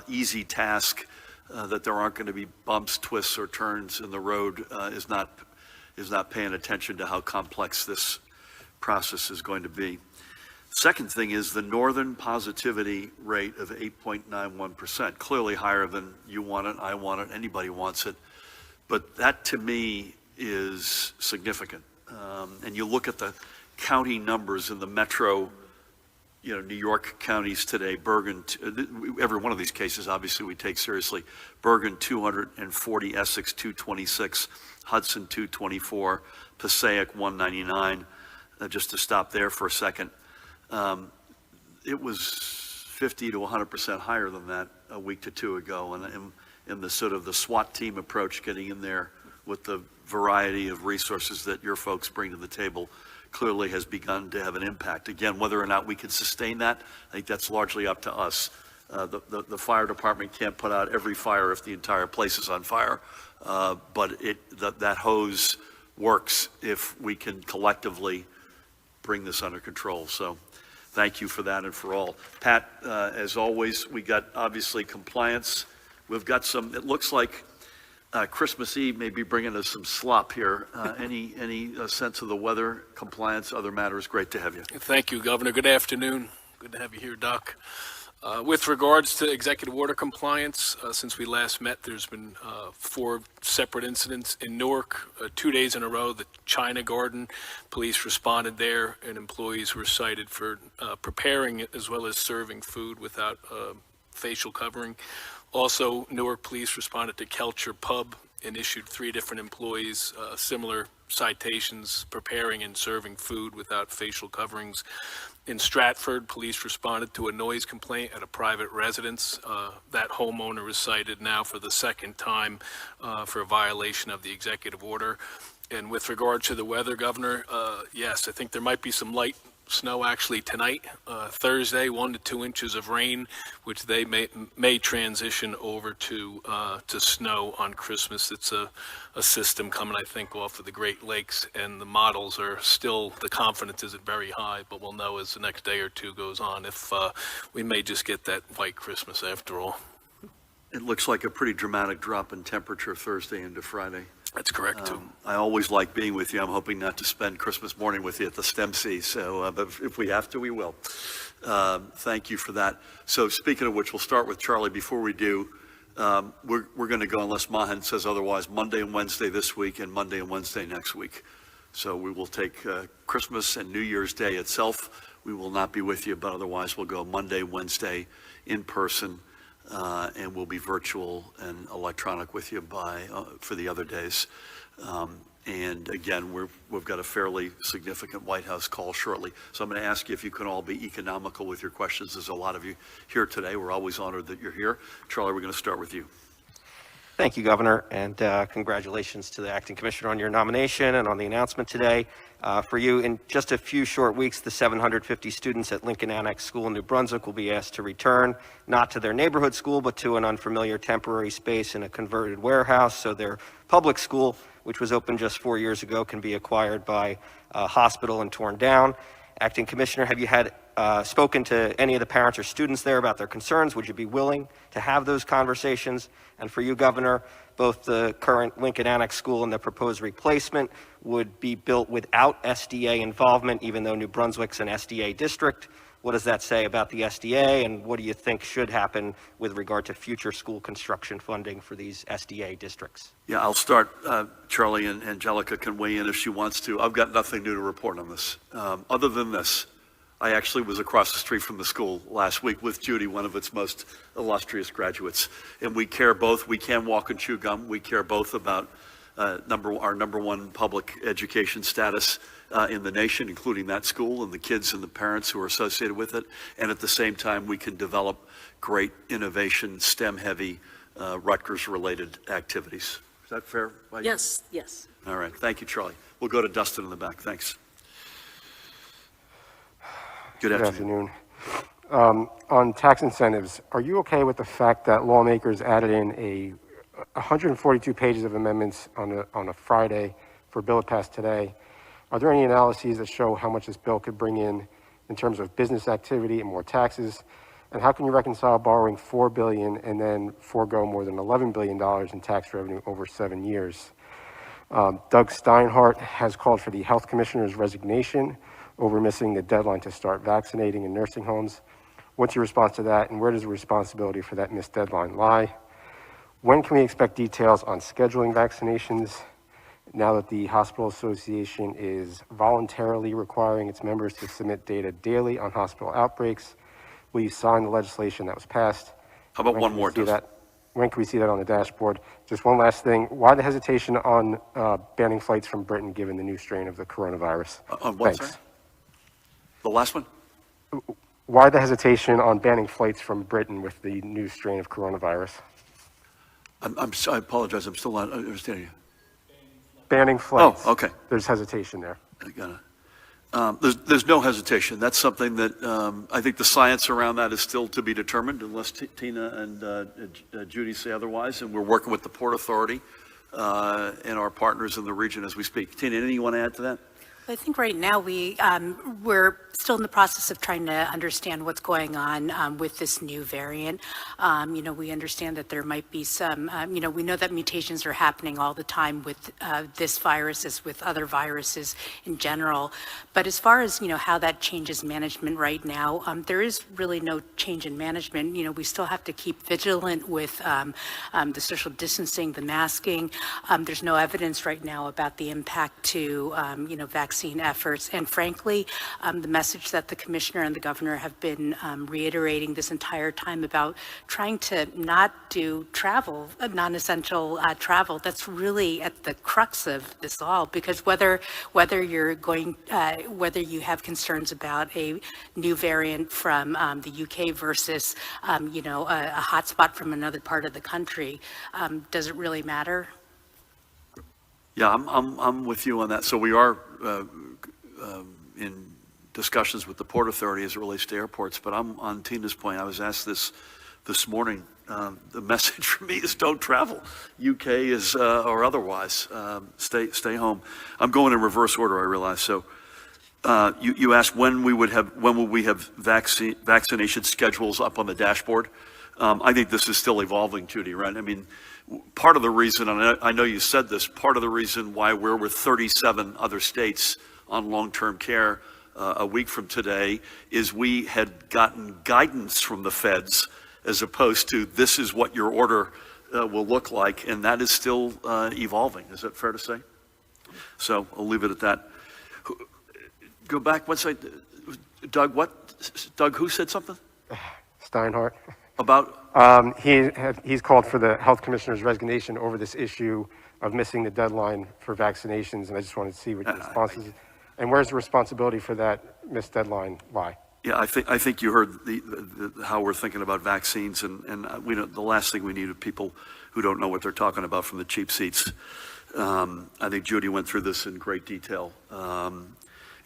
easy task, that there aren't going to be bumps, twists, or turns in the road is not paying attention to how complex this process is going to be. Second thing is the northern positivity rate of 8.91%, clearly higher than you want it, I want it, anybody wants it. But that to me is significant. And you look at the county numbers in the metro New York counties today, Bergen, every one of these cases, obviously, we take seriously. Bergen, 240, Essex, 226, Hudson, 224, Passaic, 199. Just to stop there for a second, it was 50 to 100% higher than that a week to two ago. And in the sort of the SWAT team approach, getting in there with the variety of resources that your folks bring to the table, clearly has begun to have an impact. Again, whether or not we can sustain that, I think that's largely up to us. The fire department can't put out every fire if the entire place is on fire, but that hose works if we can collectively bring this under control. So thank you for that and for all. Pat, as always, we got obviously compliance. We've got some, it looks like Christmas Eve may be bringing us some slop here. Any sense of the weather, compliance, other matters? Great to have you. Thank you, Governor. Good afternoon. Good to have you here, Doc. With regards to executive order compliance, since we last met, there's been 4 separate incidents in Newark, 2 days in a row. The China Garden, police responded there, and employees were cited for preparing as well as serving food without facial covering. Also, Newark police responded to Kelcher Pub and issued 3 different employees similar citations, preparing and serving food without facial coverings. In Stratford, police responded to a noise complaint at a private residence. That homeowner was cited now for the second time for a violation of the executive order. And with regard to the weather, Governor, yes, I think there might be some light snow actually tonight, Thursday, 1 to 2 inches of rain, which they may transition over to snow on Christmas. It's a system coming, I think, off of the Great Lakes, and the models are still, the confidence isn't very high, but we'll know as the next day or two goes on if we may just get that white Christmas after all. It looks like a pretty dramatic drop in temperature Thursday into Friday. That's correct, too. I always like being with you. I'm hoping not to spend Christmas morning with you at the STEM C, so, but if we have to, we will. Thank you for that. So speaking of which, we'll start with Charlie. Before we do, we're going to go, unless Mahan says otherwise, Monday and Wednesday this week and Monday and Wednesday next week. So we will take Christmas and New Year's Day itself. We will not be with you, but otherwise we'll go Monday, Wednesday in person. And we'll be virtual and electronic with you for the other days. And again, we've got a fairly significant White House call shortly. So I'm going to ask you if you can all be economical with your questions. There's a lot of you here today. We're always honored that you're here. Charlie, we're going to start with you. Thank you, Governor, and congratulations to the Acting Commissioner on your nomination and on the announcement today. For you, in just a few short weeks, the 750 students at Lincoln Annex School in New Brunswick will be asked to return, not to their neighborhood school, but to an unfamiliar temporary space in a converted warehouse. So their public school, which was opened just 4 years ago, can be acquired by a hospital and torn down. Acting Commissioner, have you had spoken to any of the parents or students there about their concerns? Would you be willing to have those conversations? And for you, Governor, both the current Lincoln Annex School and the proposed replacement would be built without SDA involvement, even though New Brunswick's an SDA district. What does that say about the SDA, and what do you think should happen with regard to future school construction funding for these SDA districts? Yeah, I'll start. Charlie and Angelica can weigh in if she wants to. I've got nothing new to report on this. Other than this, I actually was across the street from the school last week with Judy, one of its most illustrious graduates. And we care both. We can walk and chew gum. We care both about our number one public education status in the nation, including that school and the kids and the parents who are associated with it. And at the same time, we can develop great innovation, STEM-heavy, Rutgers-related activities. Is that fair? Yes, yes. All right. Thank you, Charlie. We'll go to Dustin in the back. Thanks. Good afternoon. On tax incentives, are you okay with the fact that lawmakers added in 142 pages of amendments on a Friday for a bill that passed today? Are there any analyses that show how much this bill could bring in terms of business activity and more taxes? And how can you reconcile borrowing $4 billion and then forego more than $11 billion in tax revenue over 7 years? Doug Steinhardt has called for the health commissioner's resignation over missing the deadline to start vaccinating in nursing homes. What's your response to that, and where does the responsibility for that missed deadline lie? When can we expect details on scheduling vaccinations? now that the Hospital Association is voluntarily requiring its members to submit data daily on hospital outbreaks. Will you sign the legislation that was passed? How about When one can we more? see that? When can we see that on the dashboard? Just one last thing. Why the hesitation on banning flights from Britain given the new strain of the coronavirus? On what, Thanks. sir? The last one? Why the hesitation on banning flights from Britain with the new strain of coronavirus? I apologize. I'm still not understanding you. Banning flights. Oh, okay. There's hesitation there. I got it. There's no hesitation. That's something that I think the science around that is still to be determined, unless Tina and Judy say otherwise. And we're working with the Port Authority and our partners in the region as we speak. Tina, anything you want to add to that? I think right now we're still in the process of trying to understand what's going on with this new variant. We understand that there might be some, we know that mutations are happening all the time with this virus as with other viruses in general. But as far as, how that changes management right now, there is really no change in management. We still have to keep vigilant with the social distancing, the masking. There's no evidence right now about the impact to, vaccine efforts. And frankly, the message that the commissioner and the governor have been reiterating this entire time about trying to not do travel, non-essential travel, that's really at the crux of this all. Because whether you have concerns about a new variant from the UK versus, a hotspot from another part of the country, does it really matter? Yeah, I'm with you on that. So we are in discussions with the Port Authority as it relates to airports. But I'm on Tina's point. I was asked this morning. The message for me is don't travel. UK is or otherwise. Stay home. I'm going in reverse order, I realize. So you asked when will we have vaccination schedules up on the dashboard? I think this is still evolving, Judy, right? I mean, part of the reason, and I know you said this, part of the reason why we're with 37 other states on long-term care a week from today is we had gotten guidance from the feds as opposed to this is what your order will look like, and that is still evolving. Is that fair to say? So I'll leave it at that. Go back one second. Doug, Doug, who said something? Steinhardt. About? He's called for the health commissioner's resignation over this issue of missing the deadline for vaccinations, and I just wanted to see what your response is. And where's the responsibility for that missed deadline lie? Yeah, I think you heard how we're thinking about vaccines, and we don't, the last thing we need are people who don't know what they're talking about from the cheap seats. I think Judy went through this in great detail.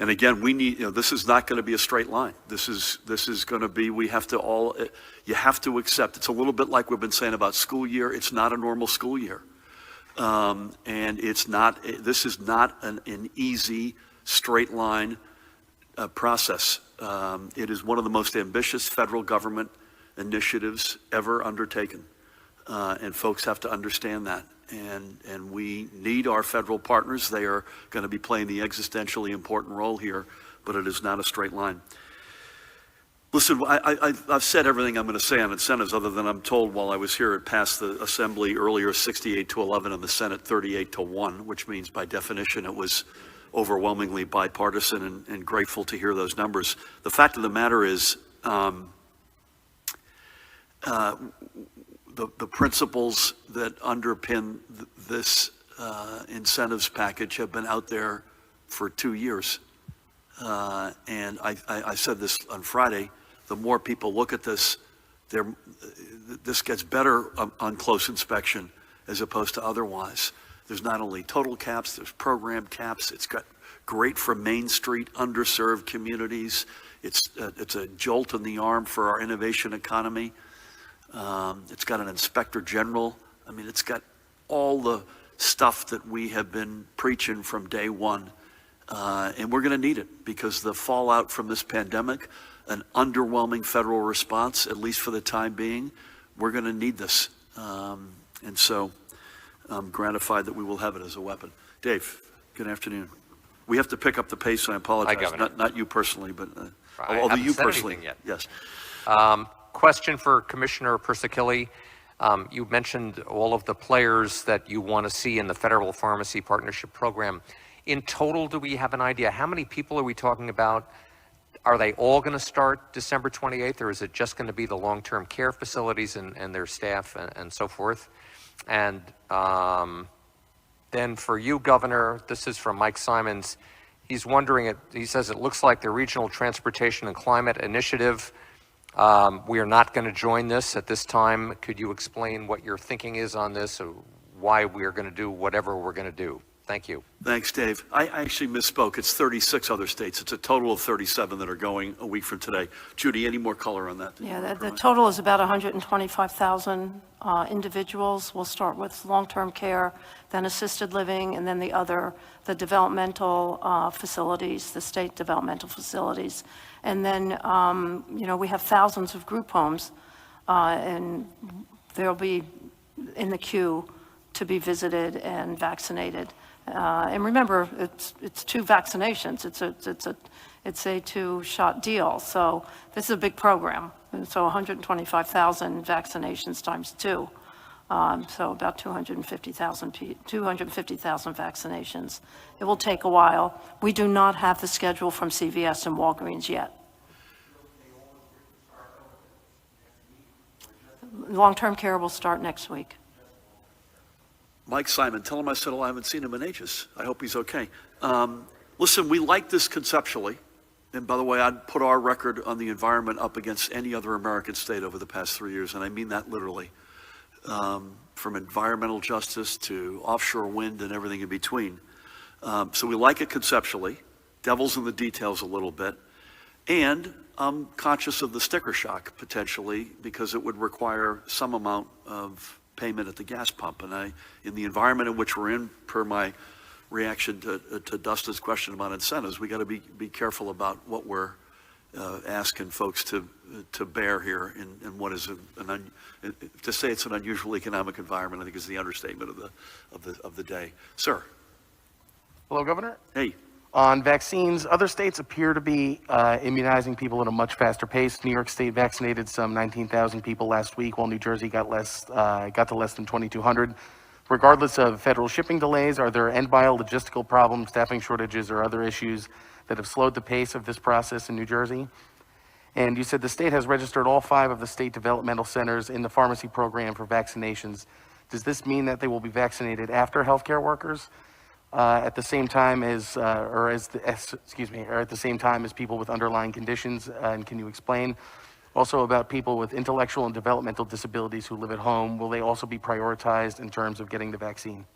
And again, we need, this is not going to be a straight line. This is going to be, you have to accept, it's a little bit like we've been saying about school year. It's not a normal school year. And this is not an easy, straight line process. It is one of the most ambitious federal government initiatives ever undertaken. And folks have to understand that. And we need our federal partners. They are going to be playing the existentially important role here, but it is not a straight line. Listen, I've said everything I'm going to say on incentives, other than I'm told while I was here it passed the Assembly earlier 68-11 and the Senate 38-1, which means by definition it was overwhelmingly bipartisan, and grateful to hear those numbers. The fact of the matter is the principles that underpin this incentives package have been out there for 2 years. And I said this on Friday, the more people look at this, this gets better on close inspection as opposed to otherwise. There's not only total caps, there's program caps. It's got great for Main Street, underserved communities. It's a jolt in the arm for our innovation economy. It's got an inspector general. I mean, it's got all the stuff that we have been preaching from day one. And we're going to need it because the fallout from this pandemic, an underwhelming federal response, at least for the time being, we're going to need this. And so I'm gratified that we will have it as a weapon. Dave, good afternoon. We have to pick up the pace, and I apologize. Hi, Governor. Not you personally, but I although haven't you said personally, anything yet. yes. Question for Commissioner Persikilli. You mentioned all of the players that you want to see in the Federal Pharmacy Partnership Program. In total, do we have an idea? How many people are we talking about? Are they all going to start December 28th, or is it just going to be the long-term care facilities and their staff and so forth? And then for you, Governor, this is from Mike Simons. He's wondering, he says, it looks like the Regional Transportation and Climate Initiative, we are not going to join this at this time. Could you explain what your thinking is on this, or why we are going to do whatever we're going to do? Thank you. Thanks, Dave. I actually misspoke. It's 36 other states. It's a total of 37 that are going a week from today. Judy, any more color on that? Yeah, the total is about 125,000 individuals. We'll start with long-term care, then assisted living, and then the developmental facilities, the state developmental facilities. And then, we have thousands of group homes, and they'll be in the queue to be visited and vaccinated. And remember, it's two vaccinations. It's a two-shot deal. So this is a big program. And so 125,000 vaccinations times two. So about 250,000 vaccinations. It will take a while. We do not have the schedule from CVS and Walgreens yet. Long-term care will start next week. Mike Simon, tell him I said, I haven't seen him in ages. I hope he's okay. Listen, we like this conceptually. And by the way, I'd put our record on the environment up against any other American state over the past 3 years, and I mean that literally. From environmental justice to offshore wind and everything in between. So we like it conceptually. Devil's in the details a little bit. And I'm conscious of the sticker shock, potentially, because it would require some amount of payment at the gas pump. And in the environment in which we're in, per my reaction to Dustin's question about incentives, we got to be careful about what we're asking folks to bear here in what is to say it's an unusual economic environment, I think is the understatement of the day. Sir. Hello, Governor. Hey. On vaccines, other states appear to be immunizing people at a much faster pace. New York State vaccinated some 19,000 people last week, while New Jersey got to less than 2,200. Regardless of federal shipping delays, are there end-mile logistical problems, staffing shortages, or other issues that have slowed the pace of this process in New Jersey? And you said the state has registered all 5 of the state developmental centers in the pharmacy program for vaccinations. Does this mean that they will be vaccinated after healthcare workers? At the same time as, at the same time as people with underlying conditions, and can you explain also about people with intellectual and developmental disabilities who live at home? Will they also be prioritized in terms of getting the vaccine?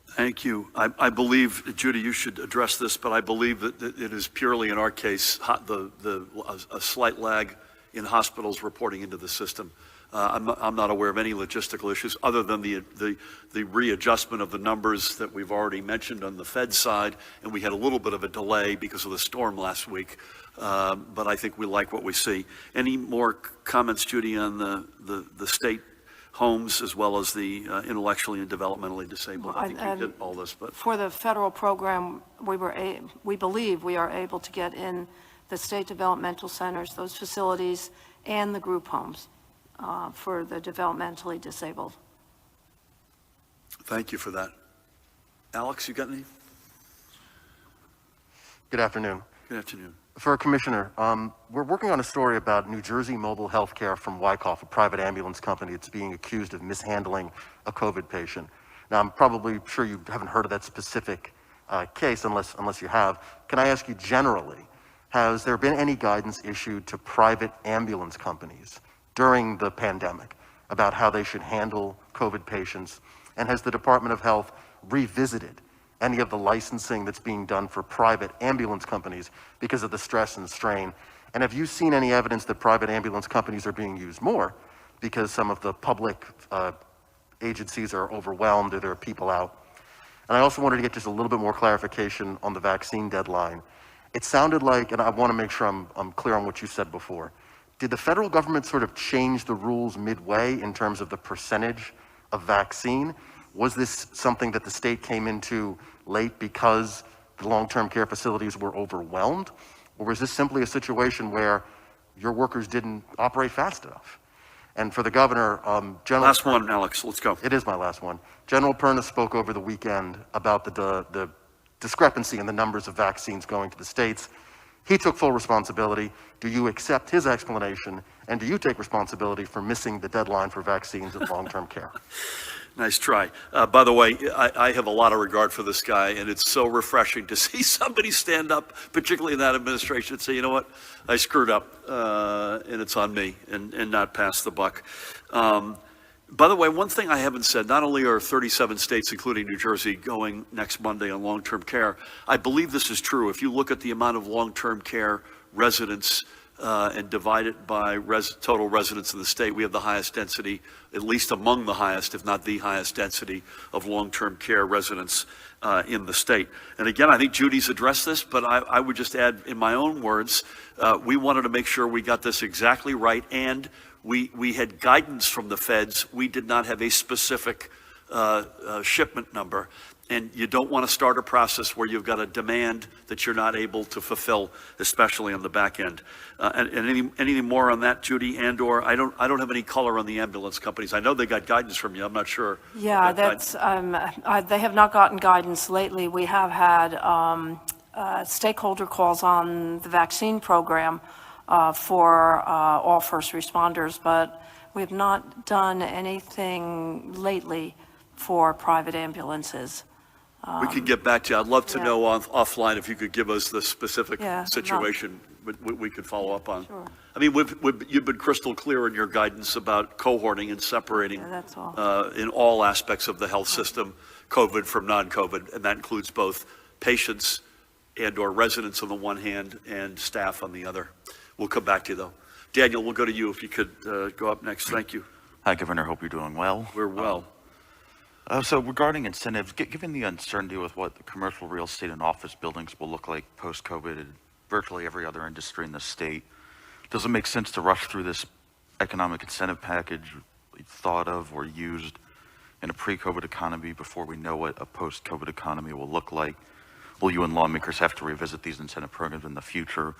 Thank you. I believe, Judy, you should address this, but I believe that it is purely in our case a slight lag in hospitals reporting into the system. I'm not aware of any logistical issues other than the readjustment of the numbers that we've already mentioned on the Fed side, and we had a little bit of a delay because of the storm last week, but I think we like what we see. Any more comments, Judy, on the state homes as well as the intellectually and developmentally disabled? I think you did all this, but for the federal program, we believe we are able to get in the state developmental centers, those facilities, and the group homes. For the developmentally disabled. Thank you for that. Alex, you got any? Good afternoon. Good afternoon. For Commissioner, we're working on a story about New Jersey Mobile Healthcare from Wyckoff, a private ambulance company that's being accused of mishandling a COVID patient. Now, I'm probably sure you haven't heard of that specific case unless you have. Can I ask you generally, has there been any guidance issued to private ambulance companies during the pandemic about how they should handle COVID patients? And has the Department of Health revisited any of the licensing that's being done for private ambulance companies because of the stress and strain? And have you seen any evidence that private ambulance companies are being used more because some of the public agencies are overwhelmed or there are people out? And I also wanted to get just a little bit more clarification on the vaccine deadline. It sounded like, and I want to make sure I'm clear on what you said before, did the federal government sort of change the rules midway in terms of the percentage of vaccine? Was this something that the state came into late because the long-term care facilities were overwhelmed? Or was this simply a situation where your workers didn't operate fast enough? And for the governor, General... Last one, Alex, let's go. It is my last one. General Perna spoke over the weekend about the discrepancy in the numbers of vaccines going to the states. He took full responsibility. Do you accept his explanation? And do you take responsibility for missing the deadline for vaccines in long-term care? Nice try. By the way, I have a lot of regard for this guy, and it's so refreshing to see somebody stand up, particularly in that administration, and say, you know what, I screwed up, and it's on me, and not pass the buck. By the way, one thing I haven't said, not only are 37 states, including New Jersey, going next Monday on long-term care, I believe this is true. If you look at the amount of long-term care residents and divide it by total residents in the state, we have the highest density, at least among the highest, if not the highest density of long-term care residents in the state. And again, I think Judy's addressed this, but I would just add in my own words, we wanted to make sure we got this exactly right, and we had guidance from the feds. We did not have a specific shipment number. And you don't want to start a process where you've got a demand that you're not able to fulfill, especially on the back end. And anything more on that, Judy, and/or I don't have any color on the ambulance companies. I know they got guidance from you. I'm not sure. Yeah, that's they have not gotten guidance lately. We have had stakeholder calls on the vaccine program for all first responders, but we have not done anything lately for private ambulances. We could get back to you. I'd love to know offline if you could give us the specific situation we could follow up on. Sure. I mean, you've been crystal clear in your guidance about cohorting and separating that's all. In all aspects of the health system, COVID from non-COVID, and that includes both patients and/or residents on the one hand and staff on the other. We'll come back to you, though. Daniel, we'll go to you if you could go up next. Thank you. Hi, Governor. Hope you're doing well. We're well. So regarding incentives, given the uncertainty with what the commercial real estate and office buildings will look like post-COVID in virtually every other industry in the state, does it make sense to rush through this economic incentive package thought of or used in a pre-COVID economy before we know what a post-COVID economy will look like? Will you and lawmakers have to revisit these incentive programs in the future?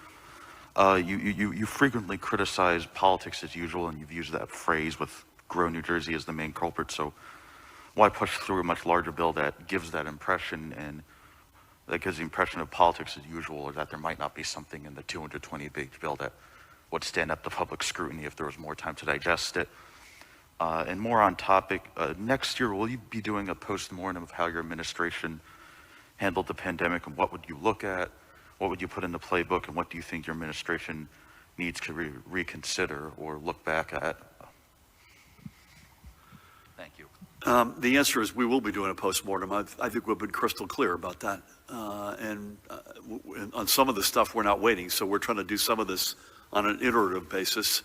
You frequently criticize politics as usual, and you've used that phrase with Grow New Jersey as the main culprit, so why push through a much larger bill that gives that impression, and that gives the impression of politics as usual, or that there might not be something in the 220-page bill that would stand up to public scrutiny if there was more time to digest it? And more on topic, next year, will you be doing a post-mortem of how your administration handled the pandemic, and what would you look at? What would you put in the playbook, and what do you think your administration needs to reconsider or look back at? Thank you. The answer is we will be doing a postmortem. I think we've been crystal clear about that. And on some of the stuff, we're not waiting. So we're trying to do some of this on an iterative basis.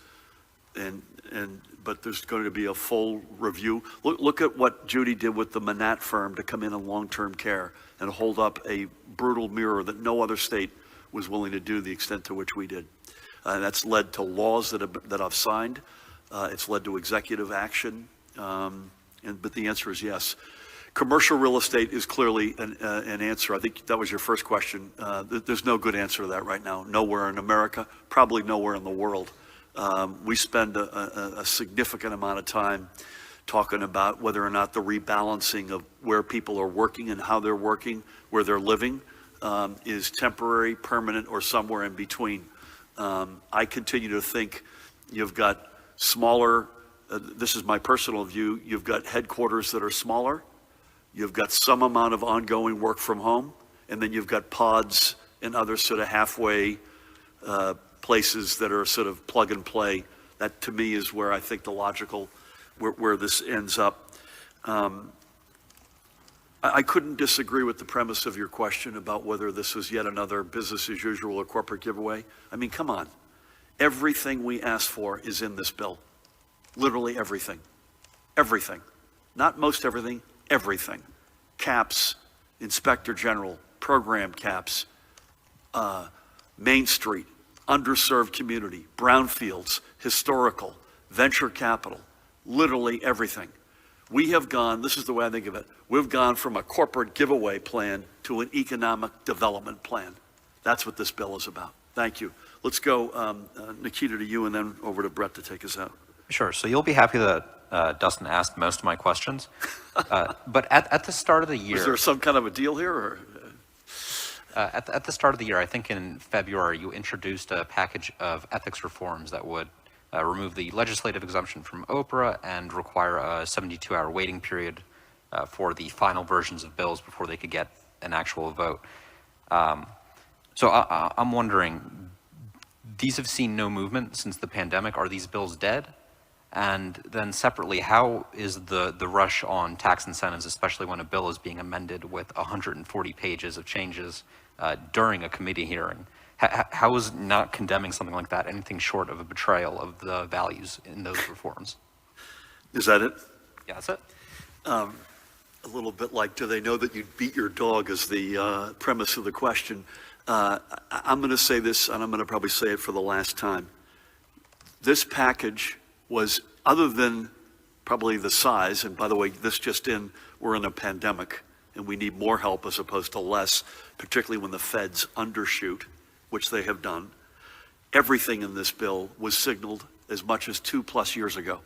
But there's going to be a full review. Look at what Judy did with the Manat firm to come in on long-term care and hold up a brutal mirror that no other state was willing to do the extent to which we did. And that's led to laws that I've signed. It's led to executive action. But the answer is yes. Commercial real estate is clearly an answer. I think that was your first question. There's no good answer to that right now. Nowhere in America, probably nowhere in the world. We spend a significant amount of time talking about whether or not the rebalancing of where people are working and how they're working, where they're living, is temporary, permanent, or somewhere in between. I continue to think you've got smaller, this is my personal view, you've got headquarters that are smaller, you've got some amount of ongoing work from home, and then you've got pods and other sort of halfway places that are sort of plug and play. That to me is where I think the logical, where this ends up. I couldn't disagree with the premise of your question about whether this is yet another business as usual or corporate giveaway. I mean, come on. Everything we asked for is in this bill. Literally everything. Everything. Not most everything, everything. Caps, Inspector General, program caps, Main Street, underserved community, brownfields, historical, venture capital, literally everything. We have gone, this is the way I think of it, we've gone from a corporate giveaway plan to an economic development plan. That's what this bill is about. Thank you. Let's go, Nikita, to you, and then over to Brett to take us out. Sure. So you'll be happy that Dustin asked most of my questions. But at the start of the year, Is there some kind of a deal here? Or? at the start of the year, I think in February, you introduced a package of ethics reforms that would remove the legislative exemption from Oprah and require a 72-hour waiting period for the final versions of bills before they could get an actual vote. So I'm wondering, these have seen no movement since the pandemic. Are these bills dead? And then separately, how is the rush on tax incentives, especially when a bill is being amended with 140 pages of changes during a committee hearing? How is not condemning something like that anything short of a betrayal of the values in those reforms? Is that it? Yeah, that's it. A little bit like, do they know that you'd beat your dog is the premise of the question. I'm going to say this, and I'm going to probably say it for the last time. This package was, other than probably the size, and by the way, we're in a pandemic, and we need more help as opposed to less, particularly when the feds undershoot, which they have done. Everything in this bill was signaled as much as 2+ years ago.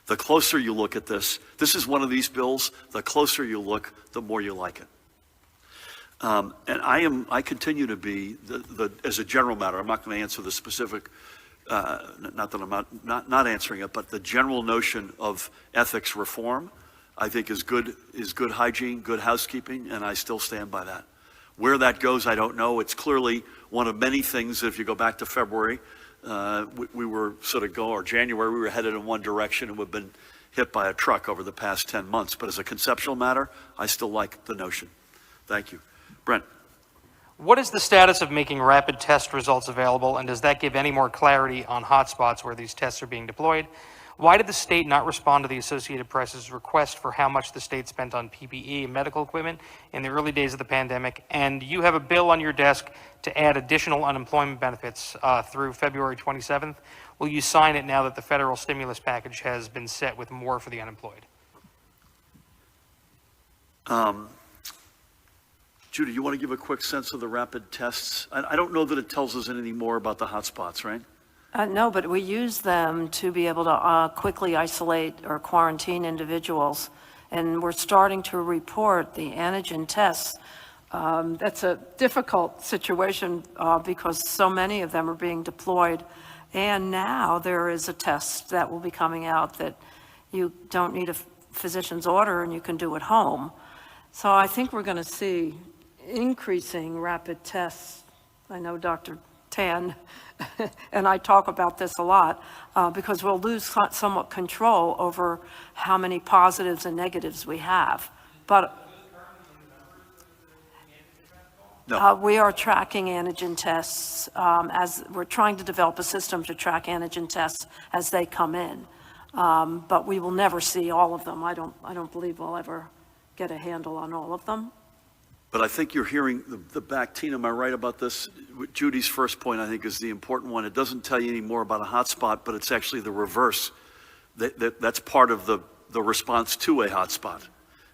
The closer you look at this is one of these bills, the closer you look, the more you like it. And I continue to be, as a general matter, I'm not going to answer the specific, not that I'm not answering it, but the general notion of ethics reform, I think is good hygiene, good housekeeping, and I still stand by that. Where that goes, I don't know. It's clearly one of many things. If you go back to February, we were or January, we were headed in one direction and we've been hit by a truck over the past 10 months. But as a conceptual matter, I still like the notion. Thank you. Brent. What is the status of making rapid test results available, and does that give any more clarity on hotspots where these tests are being deployed? Why did the state not respond to the Associated Press's request for how much the state spent on PPE and medical equipment in the early days of the pandemic? And you have a bill on your desk to add additional unemployment benefits through February 27th. Will you sign it now that the federal stimulus package has been set with more for the unemployed? Judy, you want to give a quick sense of the rapid tests? I don't know that it tells us anything more about the hotspots, right? No, but we use them to be able to quickly isolate or quarantine individuals. And we're starting to report the antigen tests. That's a difficult situation because so many of them are being deployed. And now there is a test that will be coming out that you don't need a physician's order and you can do at home. So I think we're going to see increasing rapid tests. I know Dr. Tan and I talk about this a lot because we'll lose somewhat control over how many positives and negatives we have. But no. We are tracking antigen tests as we're trying to develop a system to track antigen tests as they come in. But we will never see all of them. I don't believe we'll ever get a handle on all of them. But I think you're hearing the back. Tina, am I right about this? Judy's first point, I think, is the important one. It doesn't tell you any more about a hotspot, but it's actually the reverse. That's part of the response to a hotspot.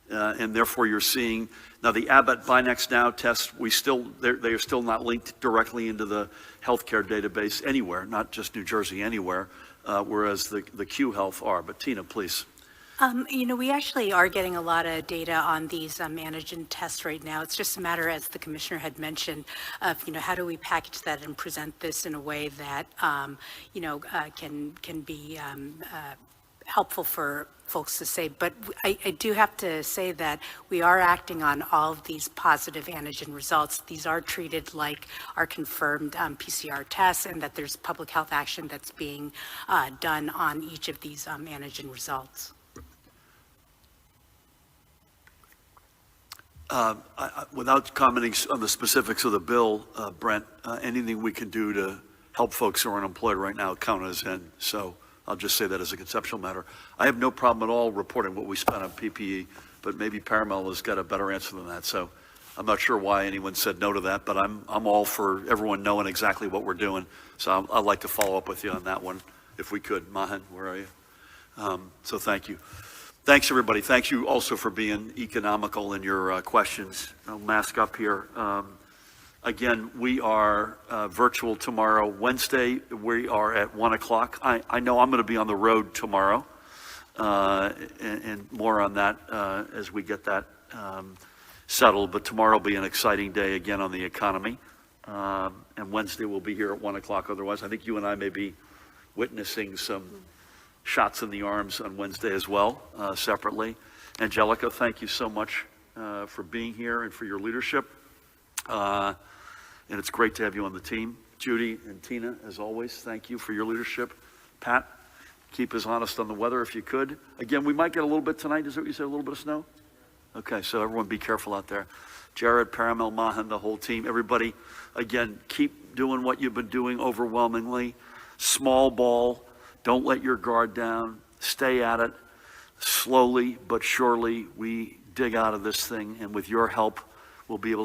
And therefore, you're seeing, now the Abbott Binex Now test, they are still not linked directly into the healthcare database anywhere, not just New Jersey, anywhere, whereas the Q Health are. But Tina, please. We actually are getting a lot of data on these antigen tests right now. It's just a matter, as the commissioner had mentioned, of, how do we package that and present this in a way that, can be helpful for folks to say. But I do have to say that we are acting on all of these positive antigen results. These are treated like our confirmed PCR tests, and that there's public health action that's being done on each of these antigen results. Without commenting on the specifics of the bill, Brent, anything we can do to help folks who are unemployed right now count as in. So I'll just say that as a conceptual matter. I have no problem at all reporting what we spent on PPE, but maybe Paramount has got a better answer than that. So I'm not sure why anyone said no to that, but I'm all for everyone knowing exactly what we're doing. So I'd like to follow up with you on that one, if we could. Mahan, where are you? So thank you. Thanks, everybody. Thank you also for being economical in your questions. I'll mask up here. Again, we are virtual tomorrow. Wednesday, we are at 1 o'clock. I know I'm going to be on the road tomorrow, and more on that as we get that settled. But tomorrow will be an exciting day again on the economy. And Wednesday we'll be here at 1 o'clock. Otherwise, I think you and I may be witnessing some shots in the arms on Wednesday as well, separately. Angelica, thank you so much for being here and for your leadership. And it's great to have you on the team. Judy and Tina, as always, thank you for your leadership. Pat, keep us honest on the weather if you could. Again, we might get a little bit tonight. Is that what you said, a little bit of snow? Okay, so everyone be careful out there. Jared, Paramel, Mahan, the whole team, everybody, again, keep doing what you've been doing overwhelmingly. Small ball, don't let your guard down, stay at it. Slowly but surely, we dig out of this thing, and with your help, we'll be able to